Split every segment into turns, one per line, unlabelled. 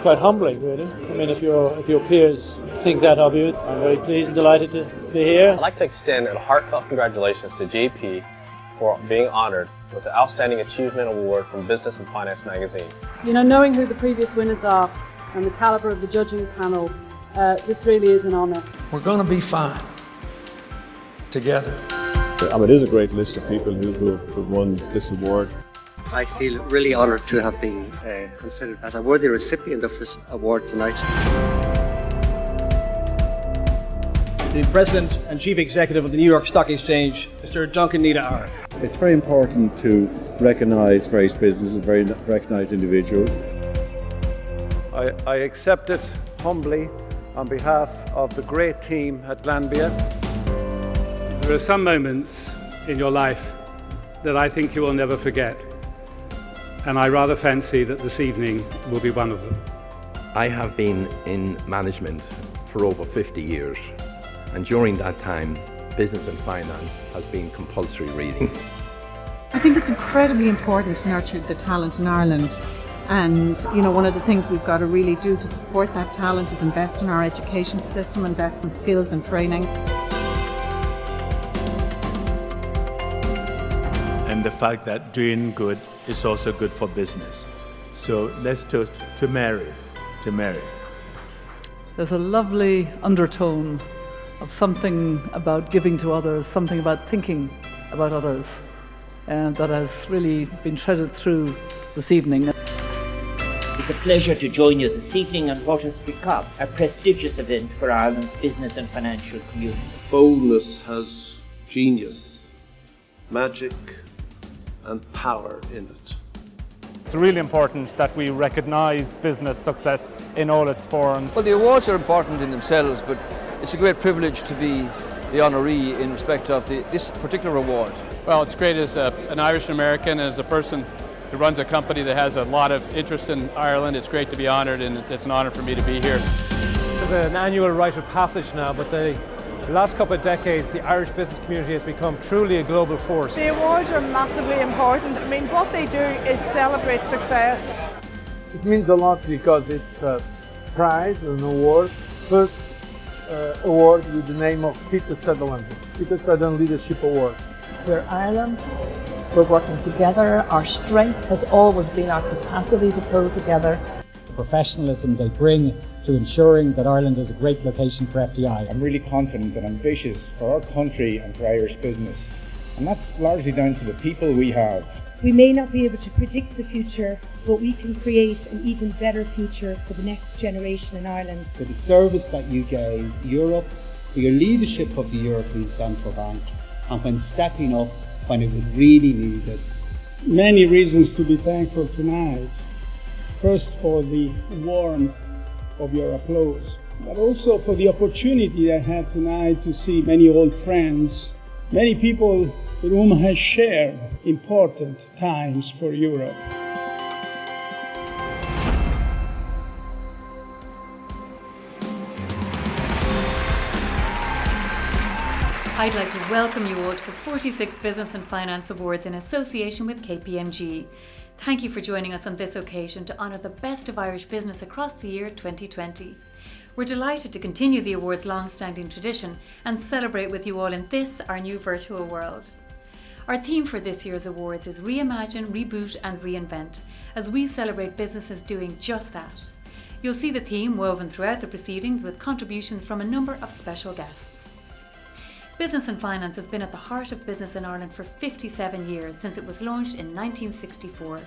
quite humbling, really. I mean, if your peers think that of you, I'm very pleased and delighted to be here.
I'd like to extend a heartfelt congratulations to JP for being honored with the Outstanding Achievement Award from Business and Finance magazine.
You know, knowing who the previous winners are and the calibre of the judging panel, this really is an honour.
We're going to be fine together.
It is a great list of people who won this award.
I feel really honoured to have been considered as a worthy recipient of this award tonight.
The President and Chief Executive of the New York Stock Exchange, Mr. Duncan Niederauer.
It's very important to recognise various businesses, recognise individuals.
I accept it humbly on behalf of the great team at Glanbia.
There are some moments in your life that I think you will never forget, and I rather fancy that this evening will be one of them.
I have been in management for over 50 years, and during that time, business and finance has been compulsory reading.
I think it's incredibly important to nurture the talent in Ireland. And, you know, one of the things we've got to really do to support that talent is invest in our education system, invest in skills and training.
And the fact that doing good is also good for business. So let's toast to Mary,
There's a lovely undertone of something about giving to others, something about thinking about others, and that has really been threaded through this evening.
It's a pleasure to join you this evening on what has become a prestigious event for Ireland's business and financial community.
Boldness has genius, magic and power in it.
It's really important that we recognise business success in all its forms.
Well, the awards are important in themselves, but it's a great privilege to be the honoree in respect of this particular award.
Well, it's great as an Irish American, as a person who runs a company that has a lot of interest in Ireland. It's great to be honoured, and it's an honour for me to be here.
There's an annual rite of passage now, but the last couple of decades, the Irish business community has become truly a global force.
The awards are massively important. I mean, what they do is celebrate success.
It means a lot because it's a prize, an award, first award with the name of Peter Sutherland Leadership Award.
We're Ireland, we're working together, our strength has always been our capacity to pull together.
The professionalism they bring to ensuring that Ireland is a great location for FDI.
I'm really confident and ambitious for our country and for Irish business. And that's largely down to the people we have.
We may not be able to predict the future, but we can create an even better future for the next generation in Ireland.
For the service that you gave Europe, for your leadership of the European Central Bank, and when stepping up when it was really needed.
Many reasons to be thankful tonight. First, for the warmth of your applause, but also for the opportunity I had tonight to see many old friends, many people with whom I shared important times for Europe.
I'd like to welcome you all to the 46th Business and Finance Awards in association with KPMG. Thank you for joining us on this occasion to honour the best of Irish business across the year 2020. We're delighted to continue the awards' long-standing tradition and celebrate with you all in this, our new virtual world. Our theme for this year's awards is Reimagine, Reboot and Reinvent, as we celebrate businesses doing just that. You'll see the theme woven throughout the proceedings with contributions from a number of special guests. Business and Finance has been at the heart of business in Ireland for 57 years, since it was launched in 1964.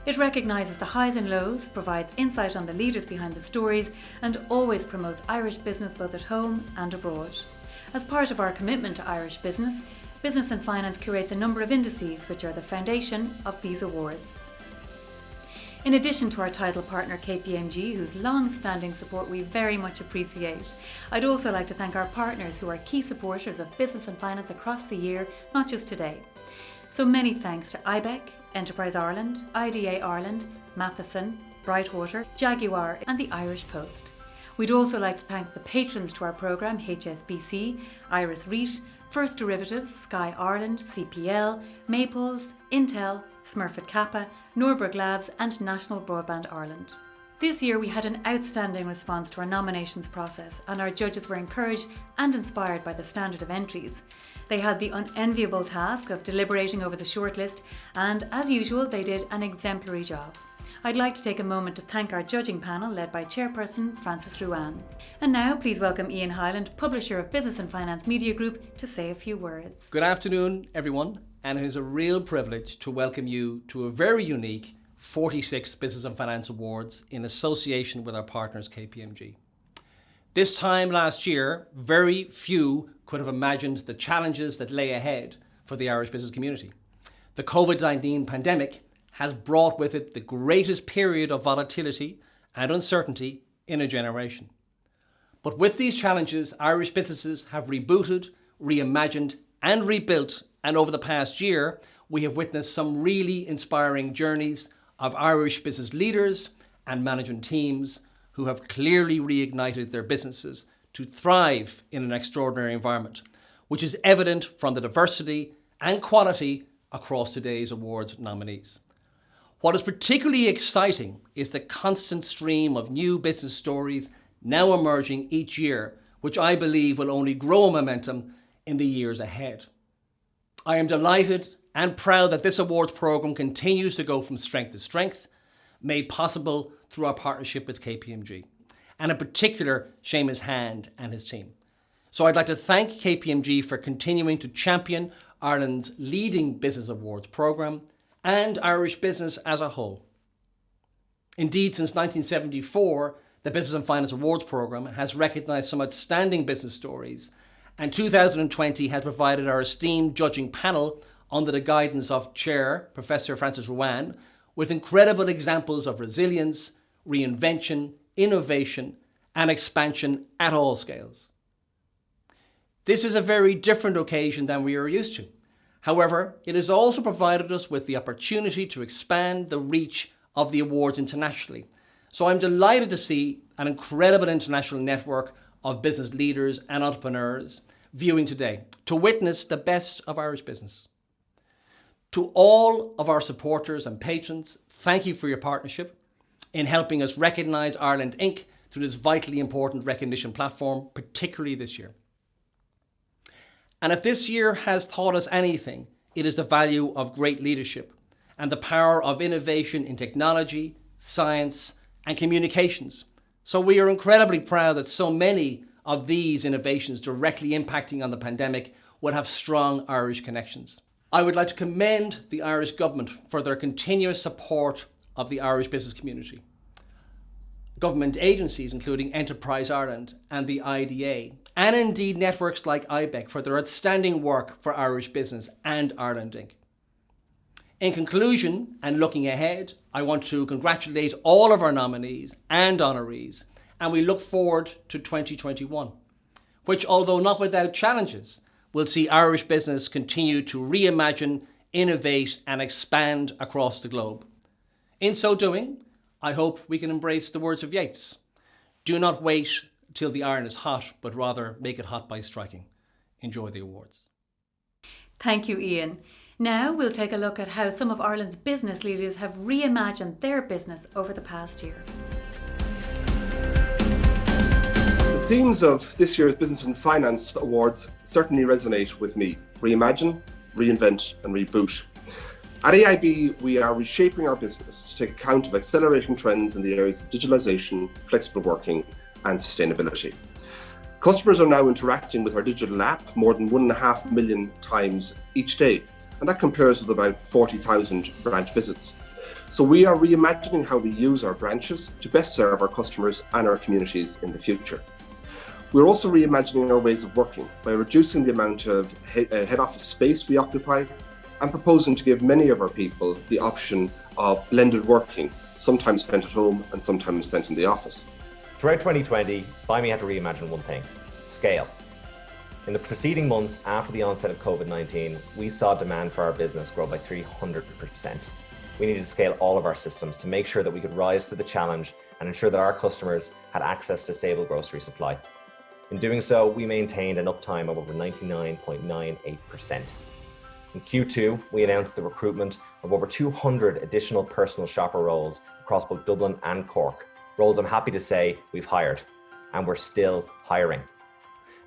It recognises the highs and lows, provides insight on the leaders behind the stories, and always promotes Irish business both at home and abroad. As part of our commitment to Irish business, Business and Finance curates a number of indices which are the foundation of these awards. In addition to our title partner KPMG, whose long-standing support we very much appreciate, I'd also like to thank our partners who are key supporters of Business and Finance across the year, not just today. So many thanks to IBEC, Enterprise Ireland, IDA Ireland, Matheson, Brightwater, Jaguar and the Irish Post. We'd also like to thank the patrons to our programme, HSBC, Iris REIT, First Derivatives, Sky Ireland, CPL, Maples, Intel, Smurfit Kappa, Norberg Labs and National Broadband Ireland. This year we had an outstanding response to our nominations process, and our judges were encouraged and inspired by the standard of entries. They had the unenviable task of deliberating over the shortlist, and as usual they did an exemplary job. I'd like to take a moment to thank our judging panel led by Chairperson Frances Ruane. And now please welcome Ian Hyland, publisher of Business and Finance Media Group, to say a few words.
Good afternoon everyone, and it is a real privilege to welcome you to a very unique 46th Business and Finance Awards in association with our partners KPMG. This time last year, very few could have imagined the challenges that lay ahead for the Irish business community. The COVID-19 pandemic has brought with it the greatest period of volatility and uncertainty in a generation. But with these challenges, Irish businesses have rebooted, reimagined and rebuilt, and over the past year, we have witnessed some really inspiring journeys of Irish business leaders and management teams who have clearly reignited their businesses to thrive in an extraordinary environment, which is evident from the diversity and quality across today's awards nominees. What is particularly exciting is the constant stream of new business stories now emerging each year, which I believe will only grow momentum in the years ahead. I am delighted and proud that this awards programme continues to go from strength to strength, made possible through our partnership with KPMG, and in particular Seamus Hand and his team. So I'd like to thank KPMG for continuing to champion Ireland's leading business awards programme and Irish business as a whole. Indeed, since 1974, the Business and Finance Awards programme has recognised some outstanding business stories, and 2020 has provided our esteemed judging panel under the guidance of Chair Professor Frances Ruane with incredible examples of resilience, reinvention, innovation and expansion at all scales. This is a very different occasion than we are used to. However, it has also provided us with the opportunity to expand the reach of the awards internationally. So I'm delighted to see an incredible international network of business leaders and entrepreneurs viewing today to witness the best of Irish business. To all of our supporters and patrons, thank you for your partnership in helping us recognise Ireland Inc. through this vitally important recognition platform, particularly this year. And if this year has taught us anything, it is the value of great leadership and the power of innovation in technology, science and communications. So we are incredibly proud that so many of these innovations directly impacting on the pandemic would have strong Irish connections. I would like to commend the Irish government for their continuous support of the Irish business community. Government agencies including Enterprise Ireland and the IDA, and indeed networks like IBEC for their outstanding work for Irish business and Ireland Inc. In conclusion, and looking ahead, I want to congratulate all of our nominees and honorees, and we look forward to 2021, which, although not without challenges, will see Irish business continue to reimagine, innovate and expand across the globe. In so doing, I hope we can embrace the words of Yeats. Do not wait till the iron is hot, but rather make it hot by striking. Enjoy the awards.
Thank you, Ian. Now we'll take a look at how some of Ireland's business leaders have reimagined their business over the past year.
The themes of this year's Business and Finance Awards certainly resonate with me. Reimagine, reinvent and reboot. At AIB, we are reshaping our business to take account of accelerating trends in the areas of digitalisation, flexible working and sustainability. Customers are now interacting with our digital app more than 1.5 million times each day, and that compares with about 40,000 branch visits. So we are reimagining how we use our branches to best serve our customers and our communities in the future. We're also reimagining our ways of working by reducing the amount of head office space we occupy and proposing to give many of our people the option of blended working, sometimes spent at home and sometimes spent in the office.
Throughout 2020, BuyMe had to reimagine one thing: scale. In the preceding months after the onset of COVID-19, we saw demand for our business grow by 300%. We needed to scale all of our systems to make sure that we could rise to the challenge and ensure that our customers had access to stable grocery supply. In doing so, we maintained an uptime of over 99.98%. In Q2, we announced the recruitment of over 200 additional personal shopper roles across both Dublin and Cork, roles I'm happy to say we've hired, and we're still hiring.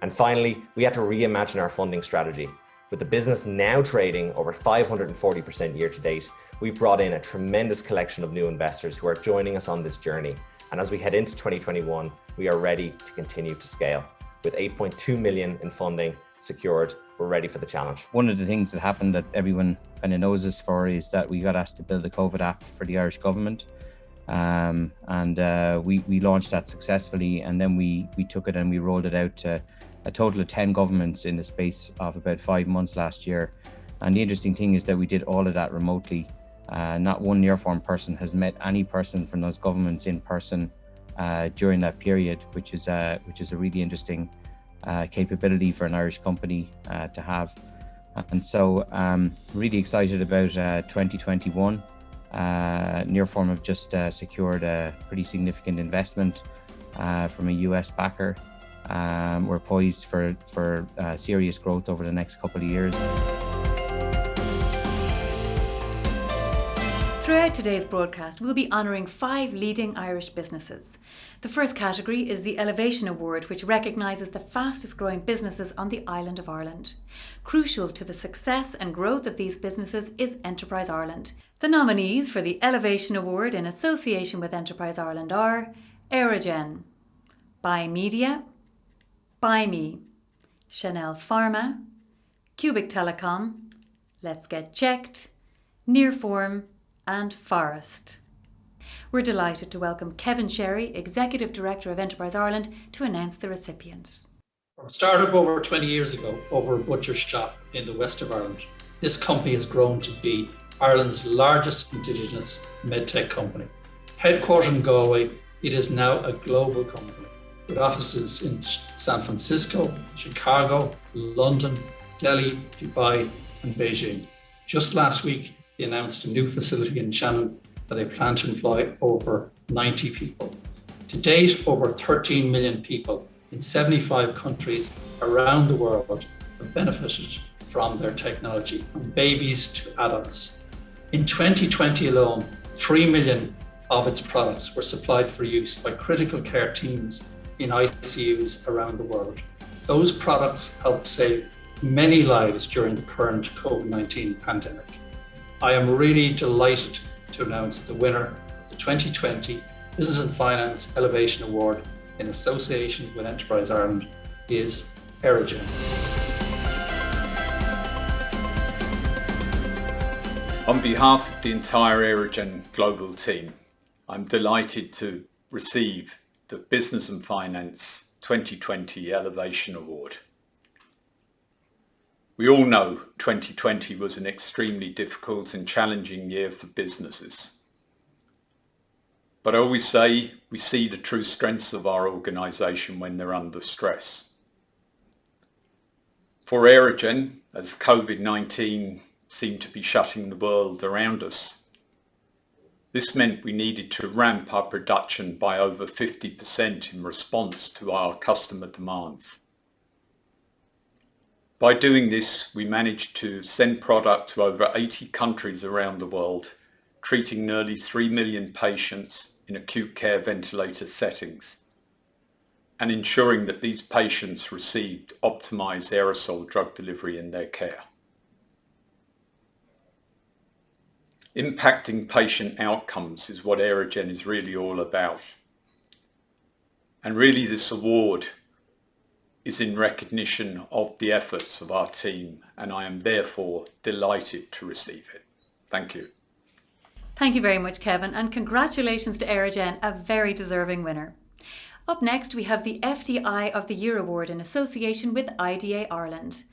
And finally, we had to reimagine our funding strategy. With the business now trading over 540% year to date, we've brought in a tremendous collection of new investors who are joining us on this journey. And as we head into 2021, we are ready to continue to scale. With 8.2 million in funding secured, we're ready for the challenge.
One of the things that happened that everyone kind of knows us for is that we got asked to build a COVID app for the Irish government. We launched that successfully, and then we took it and we rolled it out to a total of 10 governments in the space of about 5 months last year. And the interesting thing is that we did all of that remotely. Not one Nearform person has met any person from those governments in person during that period, which is a really interesting capability for an Irish company to have. And so really excited about 2021. Nearform have just secured a pretty significant investment from a US backer. We're poised for serious growth over the next couple of years.
Throughout today's broadcast, we'll be honouring 5 leading Irish businesses. The first category is the Elevation Award, which recognises the fastest growing businesses on the island of Ireland. Crucial to the success and growth of these businesses is Enterprise Ireland. The nominees for the Elevation Award in association with Enterprise Ireland are Aerogen, Buy Media, Buy Me, Chanel Pharma, Cubic Telecom, Let's Get Checked, Nearform, and Forest. We're delighted to welcome Kevin Sherry, Executive Director of Enterprise Ireland, to announce the recipient.
From startup over 20 years ago, over a butcher shop in the west of Ireland, this company has grown to be Ireland's largest indigenous medtech company. Headquartered in Galway, it is now a global company with offices in San Francisco, Chicago, London, Delhi, Dubai, and Beijing. Just last week, they announced a new facility in Shannon that they plan to employ over 90 people. To date, over 13 million people in 75 countries around the world have benefited from their technology, from babies to adults. In 2020 alone, 3 million of its products were supplied for use by critical care teams in ICUs around the world. Those products helped save many lives during the current COVID-19 pandemic. I am really delighted to announce the winner of the 2020 Business and Finance Elevation Award in association with Enterprise Ireland is Aerogen.
On behalf of the entire Aerogen global team, I'm delighted to receive the Business and Finance 2020 Elevation Award. We all know 2020 was an extremely difficult and challenging year for businesses. But I always say we see the true strengths of our organisation when they're under stress. For Aerogen, as COVID-19 seemed to be shutting the world around us, this meant we needed to ramp up production by over 50% in response to our customer demands. By doing this, we managed to send product to over 80 countries around the world, treating nearly 3 million patients in acute care ventilator settings, and ensuring that these patients received optimized aerosol drug delivery in their care. Impacting patient outcomes is what Aerogen is really all about. And really this award is in recognition of the efforts of our team, and I am therefore delighted to receive it. Thank you.
Thank you very much, Kevin, and congratulations to Aerogen, a very deserving winner. Up next, we have the FDI of the Year Award in association with IDA Ireland.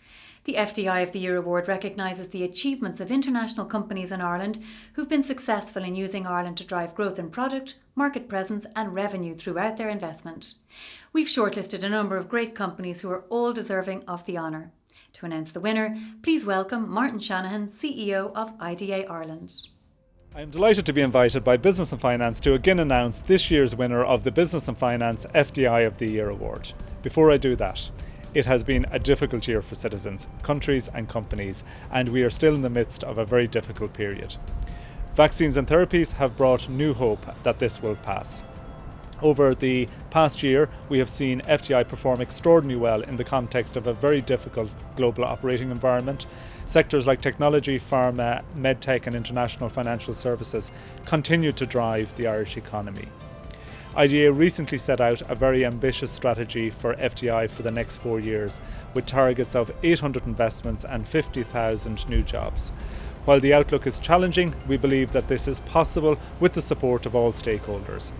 The FDI of the Year Award recognises the achievements of international companies in Ireland who've been successful in using Ireland to drive growth in product, market presence and revenue throughout their investment. We've shortlisted a number of great companies who are all deserving of the honour. To announce the winner, please welcome Martin Shanahan, CEO of IDA Ireland.
I am delighted to be invited by Business and Finance to again announce this year's winner of the Business and Finance FDI of the Year Award. Before I do that, it has been a difficult year for citizens, countries and companies, and we are still in the midst of a very difficult period. Vaccines and therapies have brought new hope that this will pass. Over the past year, we have seen FDI perform extraordinarily well in the context of a very difficult global operating environment. Sectors like technology, pharma, medtech and international financial services continue to drive the Irish economy. IDA recently set out a very ambitious strategy for FDI for the next 4 years, with targets of 800 investments and 50,000 new jobs. While the outlook is challenging, we believe that this is possible with the support of all stakeholders.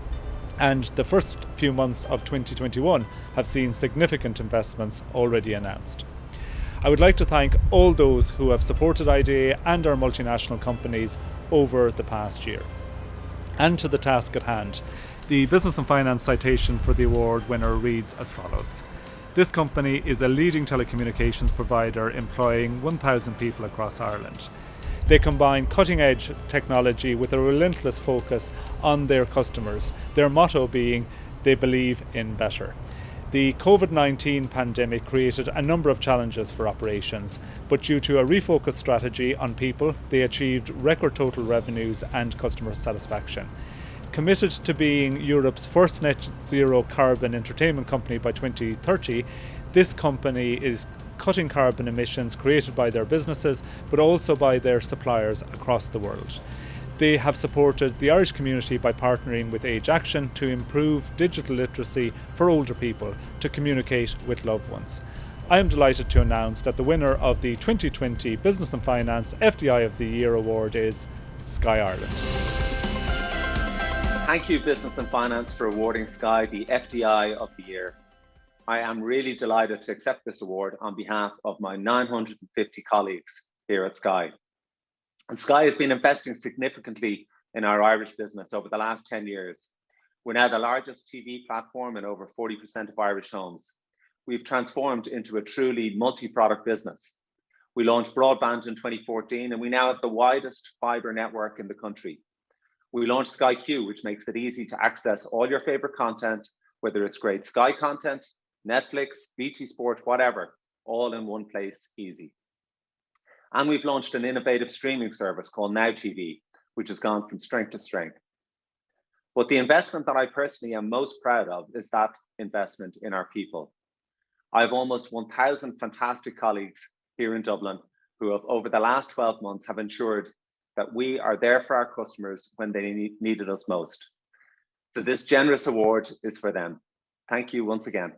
And the first few months of 2021 have seen significant investments already announced. I would like to thank all those who have supported IDA and our multinational companies over the past year. And to the task at hand, the Business and Finance citation for the award winner reads as follows. This company is a leading telecommunications provider employing 1,000 people across Ireland. They combine cutting-edge technology with a relentless focus on their customers, their motto being, they believe in better. The COVID-19 pandemic created a number of challenges for operations, but due to a refocused strategy on people, they achieved record total revenues and customer satisfaction. Committed to being Europe's first net zero carbon entertainment company by 2030, this company is cutting carbon emissions created by their businesses, but also by their suppliers across the world. They have supported the Irish community by partnering with Age Action to improve digital literacy for older people to communicate with loved ones. I am delighted to announce that the winner of the 2020 Business and Finance FDI of the Year award is Sky Ireland.
Thank you, Business and Finance, for awarding Sky the FDI of the Year. I am really delighted to accept this award on behalf of my 950 colleagues here at Sky. And Sky has been investing significantly in our Irish business over the last 10 years. We're now the largest TV platform in over 40% of Irish homes. We've transformed into a truly multi-product business. We launched broadband in 2014, and we now have the widest fibre network in the country. We launched Sky Q, which makes it easy to access all your favorite content, whether it's great Sky content, Netflix, BT Sport, whatever, all in one place, easy. And we've launched an innovative streaming service called Now TV, which has gone from strength to strength. But the investment that I personally am most proud of is that investment in our people. I have almost 1,000 fantastic colleagues here in Dublin who have, over the last 12 months, have ensured that we are there for our customers when they needed us most. So this generous award is for them. Thank you once again.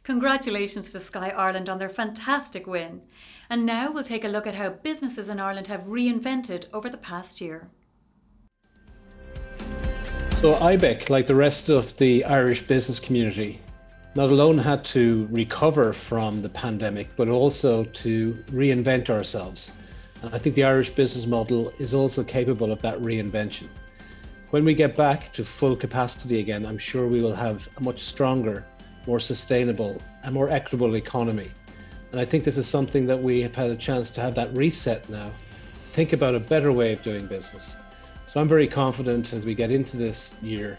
Congratulations to Sky Ireland on their fantastic win. And now we'll take a look at how businesses in Ireland have reinvented over the past year.
So IBEC, like the rest of the Irish business community, not alone had to recover from the pandemic, but also to reinvent ourselves. And I think the Irish business model is also capable of that reinvention. When we get back to full capacity again, I'm sure we will have a much stronger, more sustainable and more equitable economy. And I think this is something that we have had a chance to have that reset now, think about a better way of doing business. So I'm very confident as we get into this year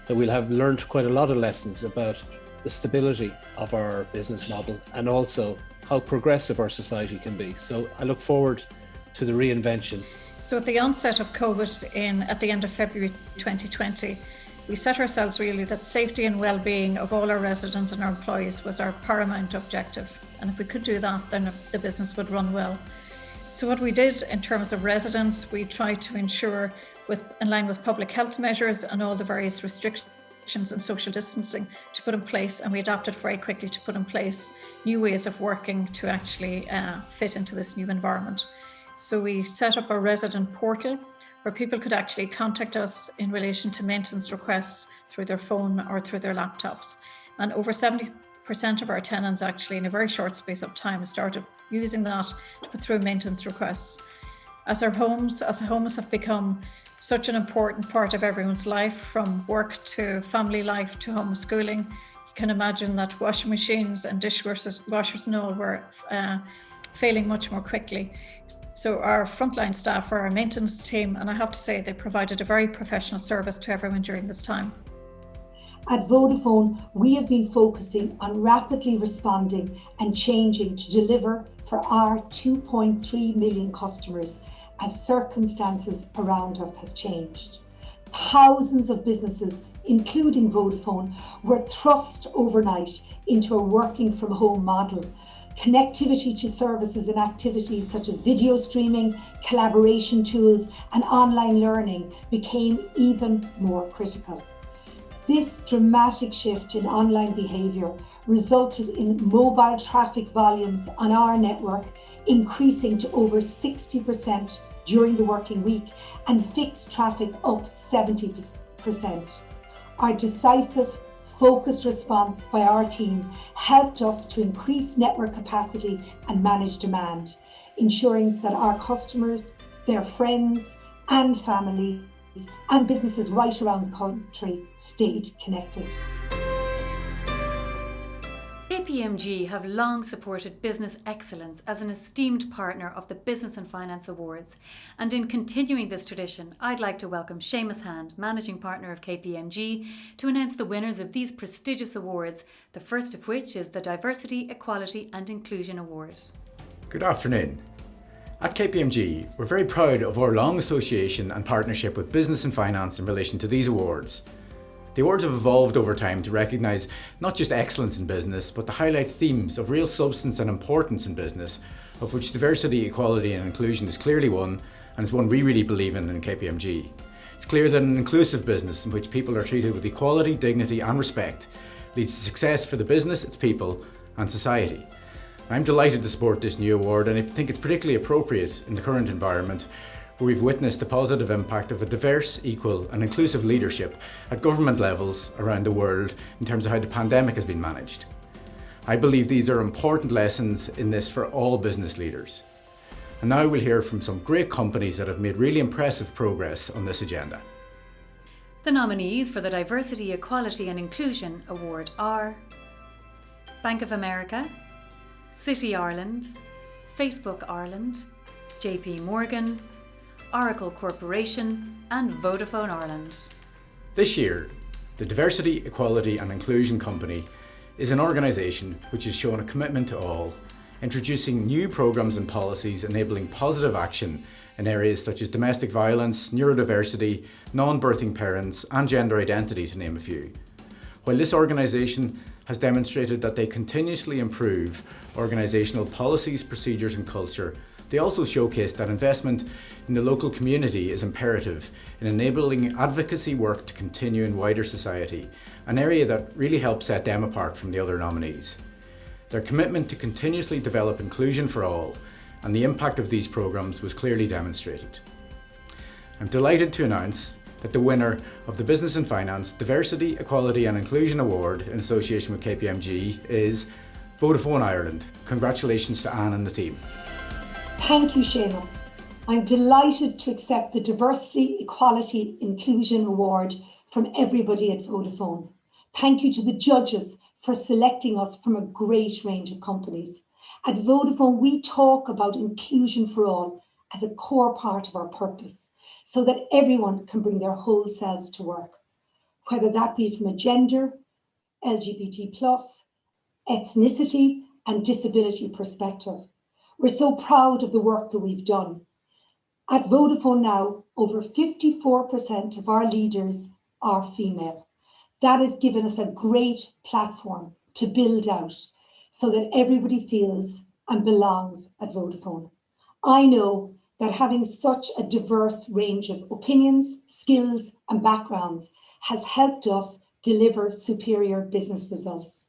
that we'll have learned quite a lot of lessons about the stability of our business model and also how progressive our society can be. So I look forward to the reinvention.
So at the onset of COVID at the end of February 2020, we set ourselves really that safety and well-being of all our residents and our employees was our paramount objective. And if we could do that, then the business would run well. So what we did in terms of residents, we tried to ensure in line with public health measures and all the various restrictions and social distancing to put in place, and we adapted very quickly to put in place new ways of working to actually fit into this new environment. So we set up a resident portal where people could actually contact us in relation to maintenance requests through their phone or through their laptops. And over 70% of our tenants actually in a very short space of time started using that to put through maintenance requests. As the homes have become such an important part of everyone's life, from work to family life to homeschooling, you can imagine that washing machines and dishwashers and all were failing much more quickly. So our frontline staff are our maintenance team, and I have to say they provided a very professional service to everyone during this time.
At Vodafone, we have been focusing on rapidly responding and changing to deliver for our 2.3 million customers as circumstances around us has changed. thousands of businesses, including Vodafone, were thrust overnight into a working from home model. Connectivity to services and activities such as video streaming, collaboration tools, and online learning became even more critical. This dramatic shift in online behaviour resulted in mobile traffic volumes on our network increasing to over 60% during the working week and fixed traffic up 70%. Our decisive, focused response by our team helped us to increase network capacity and manage demand, ensuring that our customers, their friends and families and businesses right around the country stayed connected.
KPMG have long supported business excellence as an esteemed partner of the Business and Finance Awards, and in continuing this tradition, I'd like to welcome Seamus Hand, Managing Partner of KPMG, to announce the winners of these prestigious awards, the first of which is the Diversity, Equality and Inclusion Award.
Good afternoon. At KPMG, we're very proud of our long association and partnership with Business and Finance in relation to these awards. The awards have evolved over time to recognise not just excellence in business, but to highlight themes of real substance and importance in business, of which diversity, equality and inclusion is clearly one, and is one we really believe in KPMG. It's clear that an inclusive business in which people are treated with equality, dignity and respect leads to success for the business, its people and society. I'm delighted to support this new award, and I think it's particularly appropriate in the current environment where we've witnessed the positive impact of a diverse, equal and inclusive leadership at government levels around the world in terms of how the pandemic has been managed. I believe these are important lessons in this for all business leaders. And now we'll hear from some great companies that have made really impressive progress on this agenda.
The nominees for the Diversity, Equality and Inclusion Award are Bank of America, City Ireland, Facebook Ireland, JP Morgan, Oracle Corporation and Vodafone Ireland.
This year, the Diversity, Equality and Inclusion Company is an organisation which has shown a commitment to all, introducing new programmes and policies enabling positive action in areas such as domestic violence, neurodiversity, non-birthing parents and gender identity, to name a few. While this organisation has demonstrated that they continuously improve organisational policies, procedures and culture, they also showcased that investment in the local community is imperative in enabling advocacy work to continue in wider society, an area that really helps set them apart from the other nominees. Their commitment to continuously develop inclusion for all and the impact of these programmes was clearly demonstrated. I'm delighted to announce that the winner of the Business and Finance Diversity, Equality and Inclusion Award in association with KPMG is Vodafone Ireland. Congratulations to Anne and the team.
Thank you, Seamus. I'm delighted to accept the Diversity, Equality, Inclusion Award from everybody at Vodafone. Thank you to the judges for selecting us from a great range of companies. At Vodafone, we talk about inclusion for all as a core part of our purpose, so that everyone can bring their whole selves to work, whether that be from a gender, LGBT+, ethnicity and disability perspective. We're so proud of the work that we've done. At Vodafone now, over 54% of our leaders are female. That has given us a great platform to build out so that everybody feels and belongs at Vodafone. I know that having such a diverse range of opinions, skills and backgrounds has helped us deliver superior business results.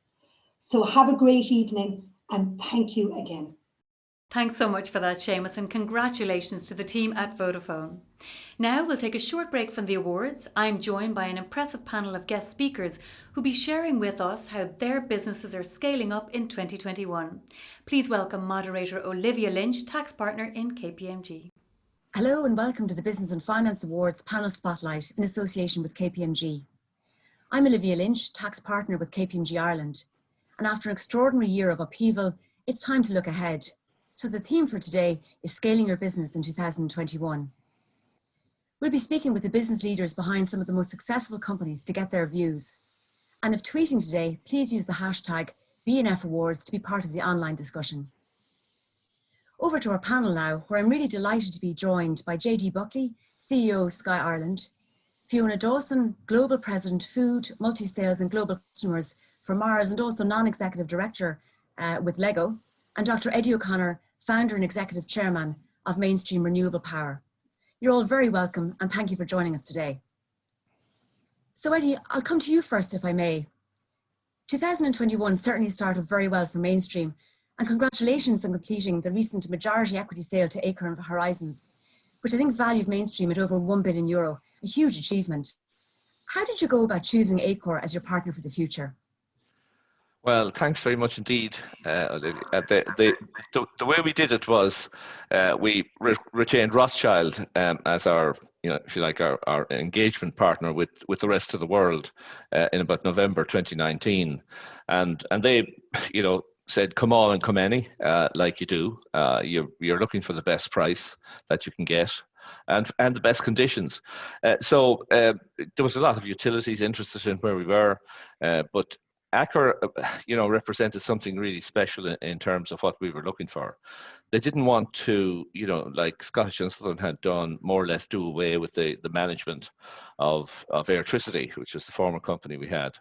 So have a great evening and thank you again.
Thanks so much for that, Seamus, and congratulations to the team at Vodafone. Now we'll take a short break from the awards. I'm joined by an impressive panel of guest speakers who'll be sharing with us how their businesses are scaling up in 2021. Please welcome moderator Olivia Lynch, tax partner in KPMG.
Hello and welcome to the Business and Finance Awards panel spotlight in association with KPMG. I'm Olivia Lynch, tax partner with KPMG Ireland. And after an extraordinary year of upheaval, it's time to look ahead. So the theme for today is scaling your business in 2021. We'll be speaking with the business leaders behind some of the most successful companies to get their views. And if tweeting today, please use the hashtag BNF Awards to be part of the online discussion. Over to our panel now, where I'm really delighted to be joined by JD Buckley, CEO of Sky Ireland, Fiona Dawson, Global President, Food, Multi-Sales and Global Customers for Mars and also Non-Executive Director with Lego, and Dr. Eddie O'Connor, Founder and Executive Chairman of Mainstream Renewable Power. You're all very welcome and thank you for joining us today. So Eddie, I'll come to you first if I may. 2021 certainly started very well for Mainstream, and congratulations on completing the recent majority equity sale to Aker Horizons, which I think valued Mainstream at over €1 billion, a huge achievement. How did you go about choosing Aker as your partner for the future?
Well, thanks very much indeed, Olivia. The way we did it was we retained Rothschild as our, if you like, our engagement partner with the rest of the world in about November 2019, and they, said, "Come on and come any, like you do. You're looking for the best price that you can get." And the best conditions. So there was a lot of utilities interested in where we were, but Aker, represented something really special in terms of what we were looking for. They didn't want to, like Scottish and Southern had done, more or less do away with the management of Airtricity, which was the former company we had.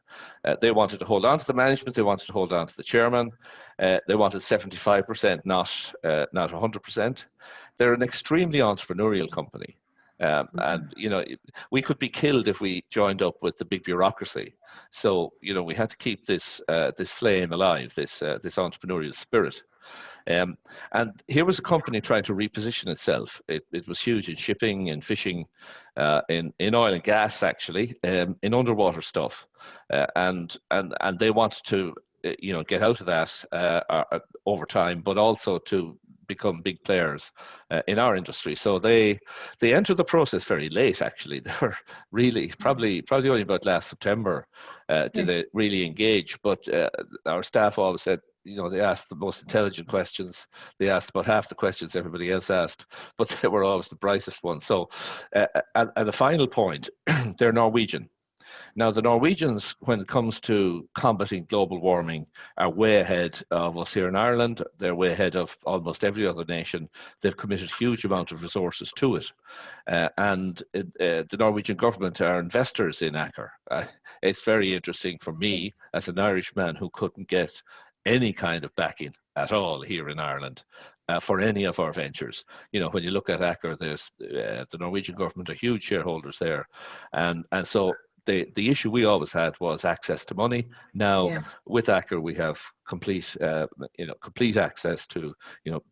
They wanted to hold on to the management. They wanted to hold on to the chairman. They wanted 75%, not 100%. They're an extremely entrepreneurial company. And we could be killed if we joined up with the big bureaucracy. So we had to keep this flame alive, this entrepreneurial spirit. And here was a company trying to reposition itself. It was huge in shipping, in fishing, in oil and gas, actually, in underwater stuff, and they wanted to get out of that over time, but also to become big players in our industry. So they entered the process very late, actually. They were really probably only about last September did they really engage. But our staff always said, they asked the most intelligent questions. They asked about half the questions everybody else asked, but they were always the brightest ones. So at the final point, they're Norwegian. Now, the Norwegians, when it comes to combating global warming, are way ahead of us here in Ireland. They're way ahead of almost every other nation. They've committed huge amount of resources to it. And the Norwegian government are investors in Aker. It's very interesting for me, as an Irishman who couldn't get any kind of backing at all here in Ireland for any of our ventures. When you look at Aker, there's the Norwegian government are huge shareholders there. And so the issue we always had was access to money. Now with Aker, we have complete access to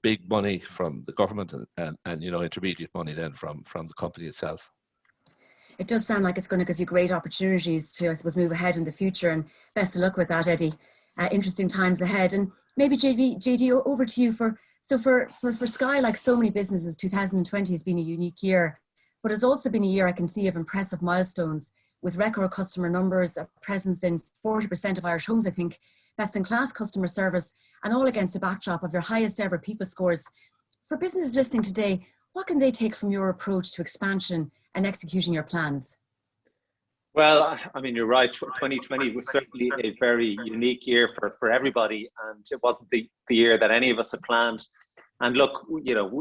big money from the government and intermediate money then from the company itself.
It does sound like it's going to give you great opportunities to, I suppose, move ahead in the future, and best of luck with that, Eddie. Interesting times ahead. And maybe JD, over to you. For Sky, like so many businesses, 2020 has been a unique year, but it's also been a year I can see of impressive milestones, with record customer numbers, a presence in 40% of Irish homes, I think, best-in-class customer service, and all against a backdrop of your highest ever people scores. For businesses listening today, what can they take from your approach to expansion and executing your plans?
Well, I mean, you're right. 2020 was certainly a very unique year for everybody, and it wasn't the year that any of us had planned. And look,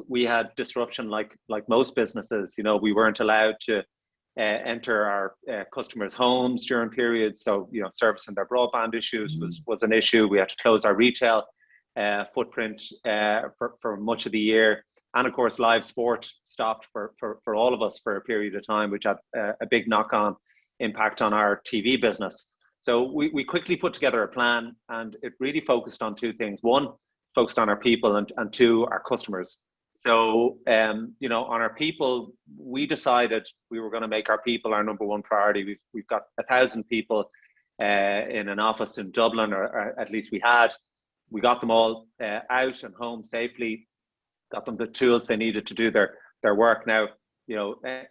we had disruption like most businesses. We weren't allowed to enter our customers' homes during periods. So, servicing their broadband issues was an issue. We had to close our retail footprint for much of the year. And of course, live sport stopped for all of us for a period of time, which had a big knock-on impact on our TV business. So we quickly put together a plan, and it really focused on two things. One, focused on our people, and two, our customers. So, on our people, we decided we were going to make our people our number one priority. We've got 1,000 people in an office in Dublin, or at least we had. We got them all out and home safely, got them the tools they needed to do their work. Now,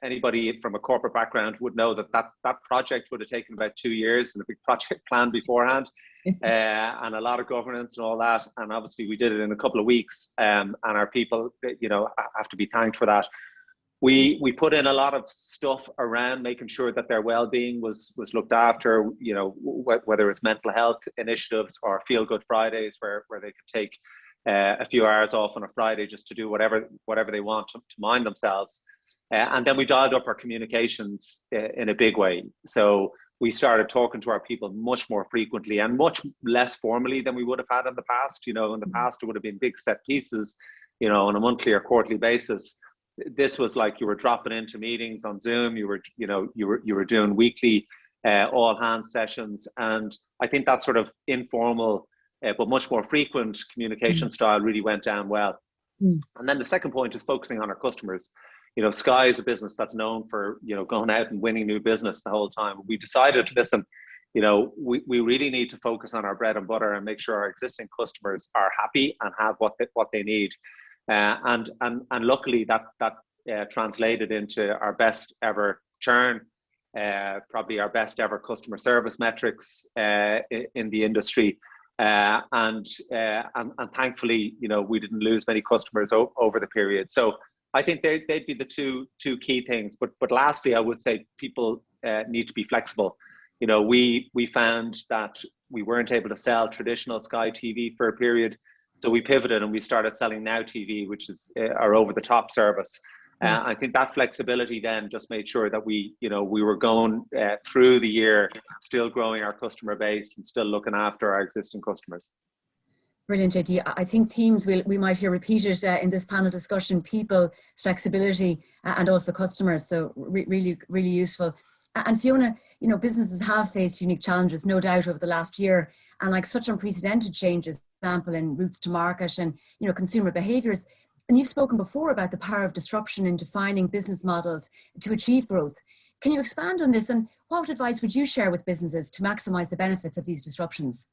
anybody from a corporate background would know that project would have taken about 2 years, and a big project plan beforehand, and a lot of governance and all that. And obviously we did it in a couple of weeks, and our people, have to be thanked for that. We put in a lot of stuff around making sure that their well-being was looked after, whether it's mental health initiatives or Feel Good Fridays, where they could take a few hours off on a Friday just to do whatever they want to mind themselves. And then we dialed up our communications in a big way. So we started talking to our people much more frequently and much less formally than we would have had in the past. In the past, it would have been big set pieces, on a monthly or quarterly basis. This was like you were dropping into meetings on Zoom. You were doing weekly all hands sessions, and I think that sort of informal but much more frequent communication style really went down well. And then the second point is focusing on our customers. Sky is a business that's known for going out and winning new business the whole time. We decided, listen, we really need to focus on our bread and butter and make sure our existing customers are happy and have what they need. And luckily that translated into our best ever churn, probably our best ever customer service metrics in the industry. And thankfully, we didn't lose many customers over the period. So I think they'd be the two key things. But lastly, I would say people need to be flexible. We found that we weren't able to sell traditional Sky TV for a period. So we pivoted and we started selling Now TV, which is our over-the-top service.
Yes.
I think that flexibility then just made sure that we were going through the year, still growing our customer base and still looking after our existing customers.
Brilliant, JD. I think themes we might hear repeated in this panel discussion: people, flexibility, and also customers. So really, really useful. And Fiona, businesses have faced unique challenges, no doubt, over the last year, and like such unprecedented changes, for example, in routes to market and consumer behaviours. And you've spoken before about the power of disruption in defining business models to achieve growth. Can you expand on this, and what advice would you share with businesses to maximise the benefits of these disruptions?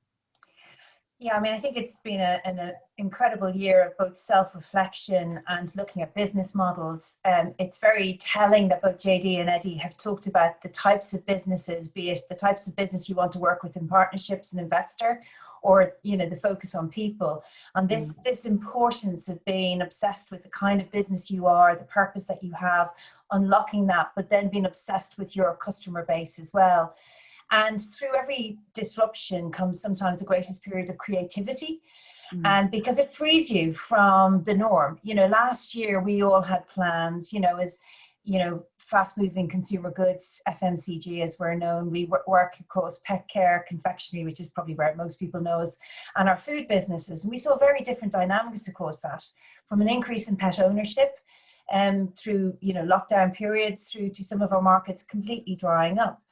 Yeah, I think it's been an incredible year of both self-reflection and looking at business models. It's very telling that both JD and Eddie have talked about the types of businesses, be it the types of business you want to work with in partnerships and investor, or the focus on people, and this importance of being obsessed with the kind of business you are, the purpose that you have, unlocking that, but then being obsessed with your customer base as well. And through every disruption comes sometimes the greatest period of creativity, and because it frees you from the norm. Last year we all had plans, as fast-moving consumer goods, FMCG as we're known. We work across pet care, confectionery, which is probably where most people know us, and our food businesses. And we saw very different dynamics across that, from an increase in pet ownership through lockdown periods, through to some of our markets completely drying up.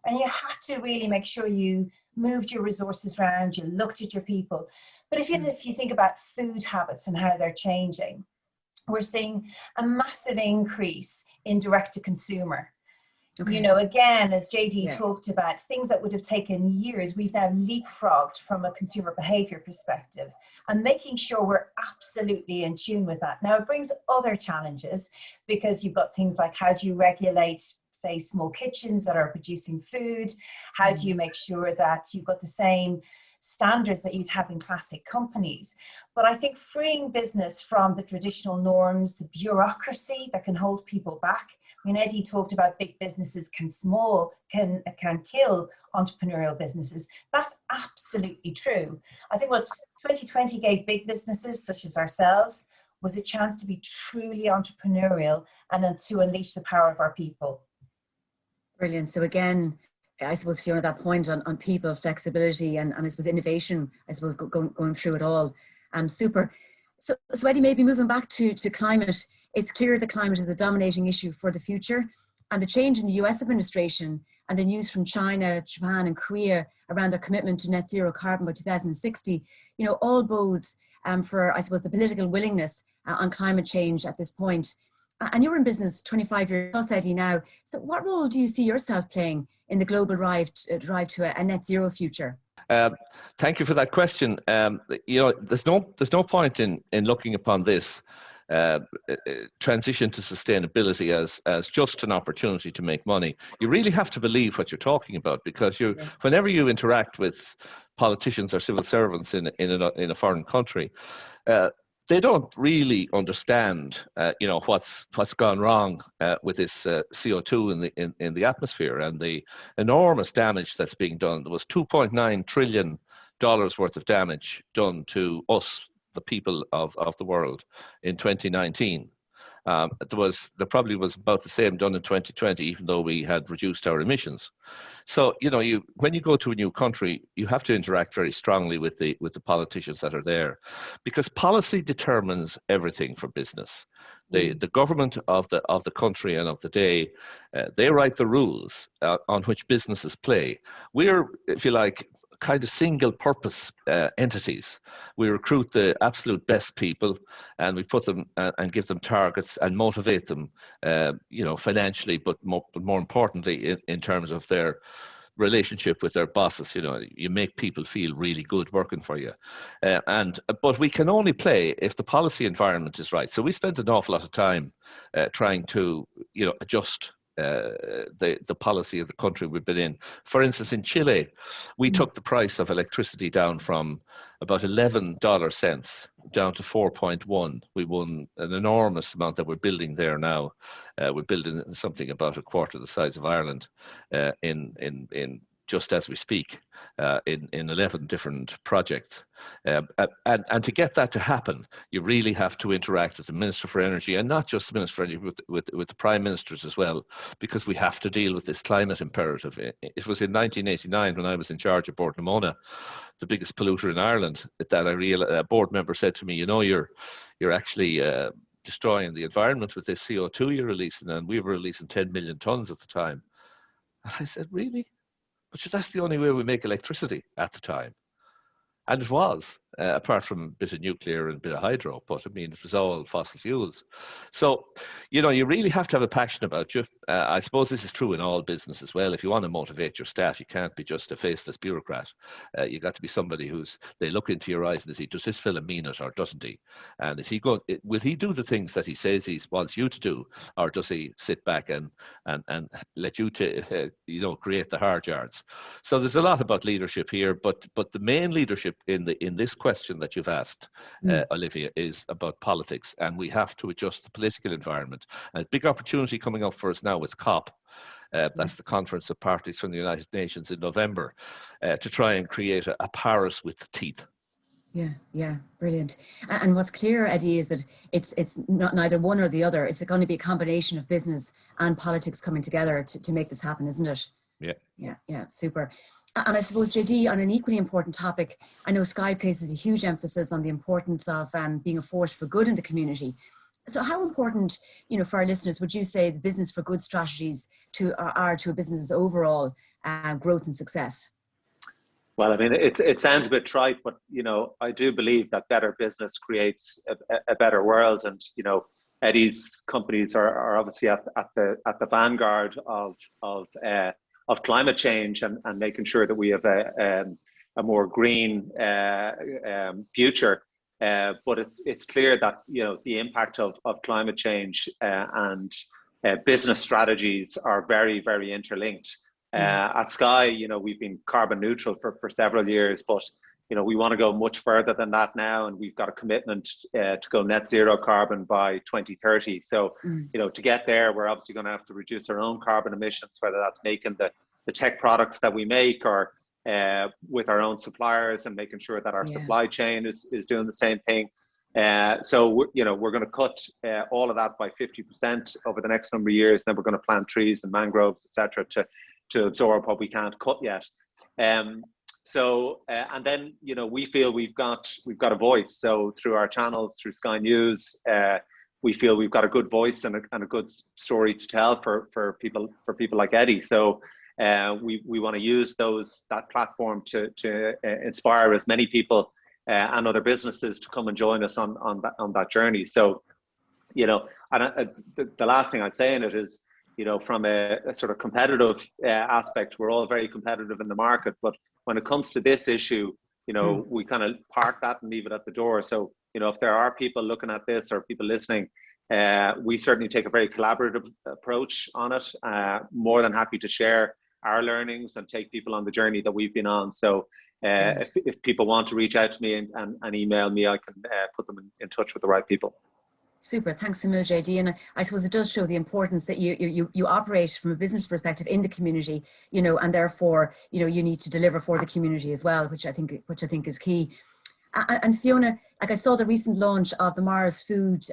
And you had to really make sure you moved your resources around, you looked at your people. But if you think about food habits and how they're changing, we're seeing a massive increase in direct to consumer. Okay. Again, as JD talked about, things that would have taken years, we've now leapfrogged from a consumer behavior perspective, and making sure we're absolutely in tune with that. Now, it brings other challenges, because you've got things like, how do you regulate, say, small kitchens that are producing food? How do you make sure that you've got the same standards that you'd have in classic companies? But I think freeing business from the traditional norms, the bureaucracy that can hold people back. Eddie talked about big businesses can kill entrepreneurial businesses. That's absolutely true. I think what 2020 gave big businesses such as ourselves was a chance to be truly entrepreneurial and then to unleash the power of our people.
Brilliant. So again, I suppose, Fiona, that point on people, flexibility, and I suppose innovation, I suppose, going through it all. Super. So Eddie, maybe moving back to climate, it's clear that climate is a dominating issue for the future, and the change in the US administration and the news from China, Japan and Korea around their commitment to net zero carbon by 2060, all bodes for, I suppose, the political willingness on climate change at this point. And you're in business 25 years plus, Eddie, now. So what role do you see yourself playing in the global drive to a net zero future?
Thank you for that question. There's no point in looking upon this transition to sustainability as just an opportunity to make money. You really have to believe what you're talking about, because whenever you interact with politicians or civil servants in a foreign country, they don't really understand, what's gone wrong with this CO2 in the atmosphere and the enormous damage that's being done. There was $2.9 trillion worth of damage done to us, the people of the world, in 2019. there probably was about the same done in 2020, even though we had reduced our emissions. So, when you go to a new country, you have to interact very strongly with the politicians that are there, because policy determines everything for business. The government of the country and of the day, they write the rules on which businesses play. We're, if you like, kind of single purpose entities. We recruit the absolute best people, and we put them and give them targets and motivate them, financially, but more importantly in terms of their relationship with their bosses. You make people feel really good working for you, but we can only play if the policy environment is right. So we spent an awful lot of time trying to adjust the policy of the country we've been in. For instance, in Chile, we took the price of electricity down from about $11 cents down to 4.1. We won an enormous amount that we're building there now. We're building something about a quarter the size of Ireland in just as we speak, in 11 different projects. And to get that to happen, you really have to interact with the Minister for Energy, and not just the Minister for Energy, with the Prime Ministers as well, because we have to deal with this climate imperative. It was in 1989 when I was in charge of Bord na Móna, the biggest polluter in Ireland, that a board member said to me, you're actually destroying the environment with this CO2 you're releasing, and we were releasing 10 million tons at the time. And I said, really? But that's the only way we make electricity at the time. And it was, apart from a bit of nuclear and a bit of hydro, but it was all fossil fuels. So, you really have to have a passion about you. I suppose this is true in all business as well. If you want to motivate your staff, you can't be just a faceless bureaucrat. You got to be somebody they look into your eyes and they say, does this fella mean it or doesn't he? And will he do the things that he says he wants you to do, or does he sit back and let you create the hard yards? So there's a lot about leadership here, but the main leadership in this question that you've asked, Olivia, is about politics, and we have to adjust the political environment. And a big opportunity coming up for us now with COP. That's the Conference of Parties from the United Nations in November, to try and create a Paris with teeth.
Yeah, brilliant. And what's clear, Eddie, is that it's not neither one or the other. It's going to be a combination of business and politics coming together to make this happen, isn't it? Yeah, super. And I suppose, JD, on an equally important topic, I know Sky places a huge emphasis on the importance of being a force for good in the community. So how important, for our listeners, would you say the business for good strategies are to a business's overall growth and success?
Well, it sounds a bit trite, but, I do believe that better business creates a better world. And, Eddie's companies are obviously at the vanguard of climate change and making sure that we have a more green future. But it's clear that the impact of climate change and business strategies are very, very interlinked. At Sky, we've been carbon neutral for several years, but we want to go much further than that now, and we've got a commitment to go net zero carbon by 2030. So, to get there, we're obviously going to have to reduce our own carbon emissions, whether that's making the tech products that we make, or with our own suppliers, and making sure that our supply chain is doing the same thing. So we're going to cut all of that by 50% over the next number of years. Then we're going to plant trees and mangroves, etc., to absorb what we can't cut yet. And then we feel we've got a voice. So through our channels, through Sky News, we feel we've got a good voice and a good story to tell for people like Eddie. So we want to use that platform to inspire as many people and other businesses to come and join us on that journey. So, and the last thing I'd say in it is, from a sort of competitive aspect, we're all very competitive in the market. But when it comes to this issue, we kind of park that and leave it at the door. So, if there are people looking at this or people listening, we certainly take a very collaborative approach on it. More than happy to share our learnings and take people on the journey that we've been on. So if people want to reach out to me and email me, I can put them in touch with the right people.
Super, thanks a million, JD. And I suppose it does show the importance that you operate from a business perspective in the community, and therefore, you need to deliver for the community as well, which I think is key. And Fiona, Like I saw the recent launch of the Mars Food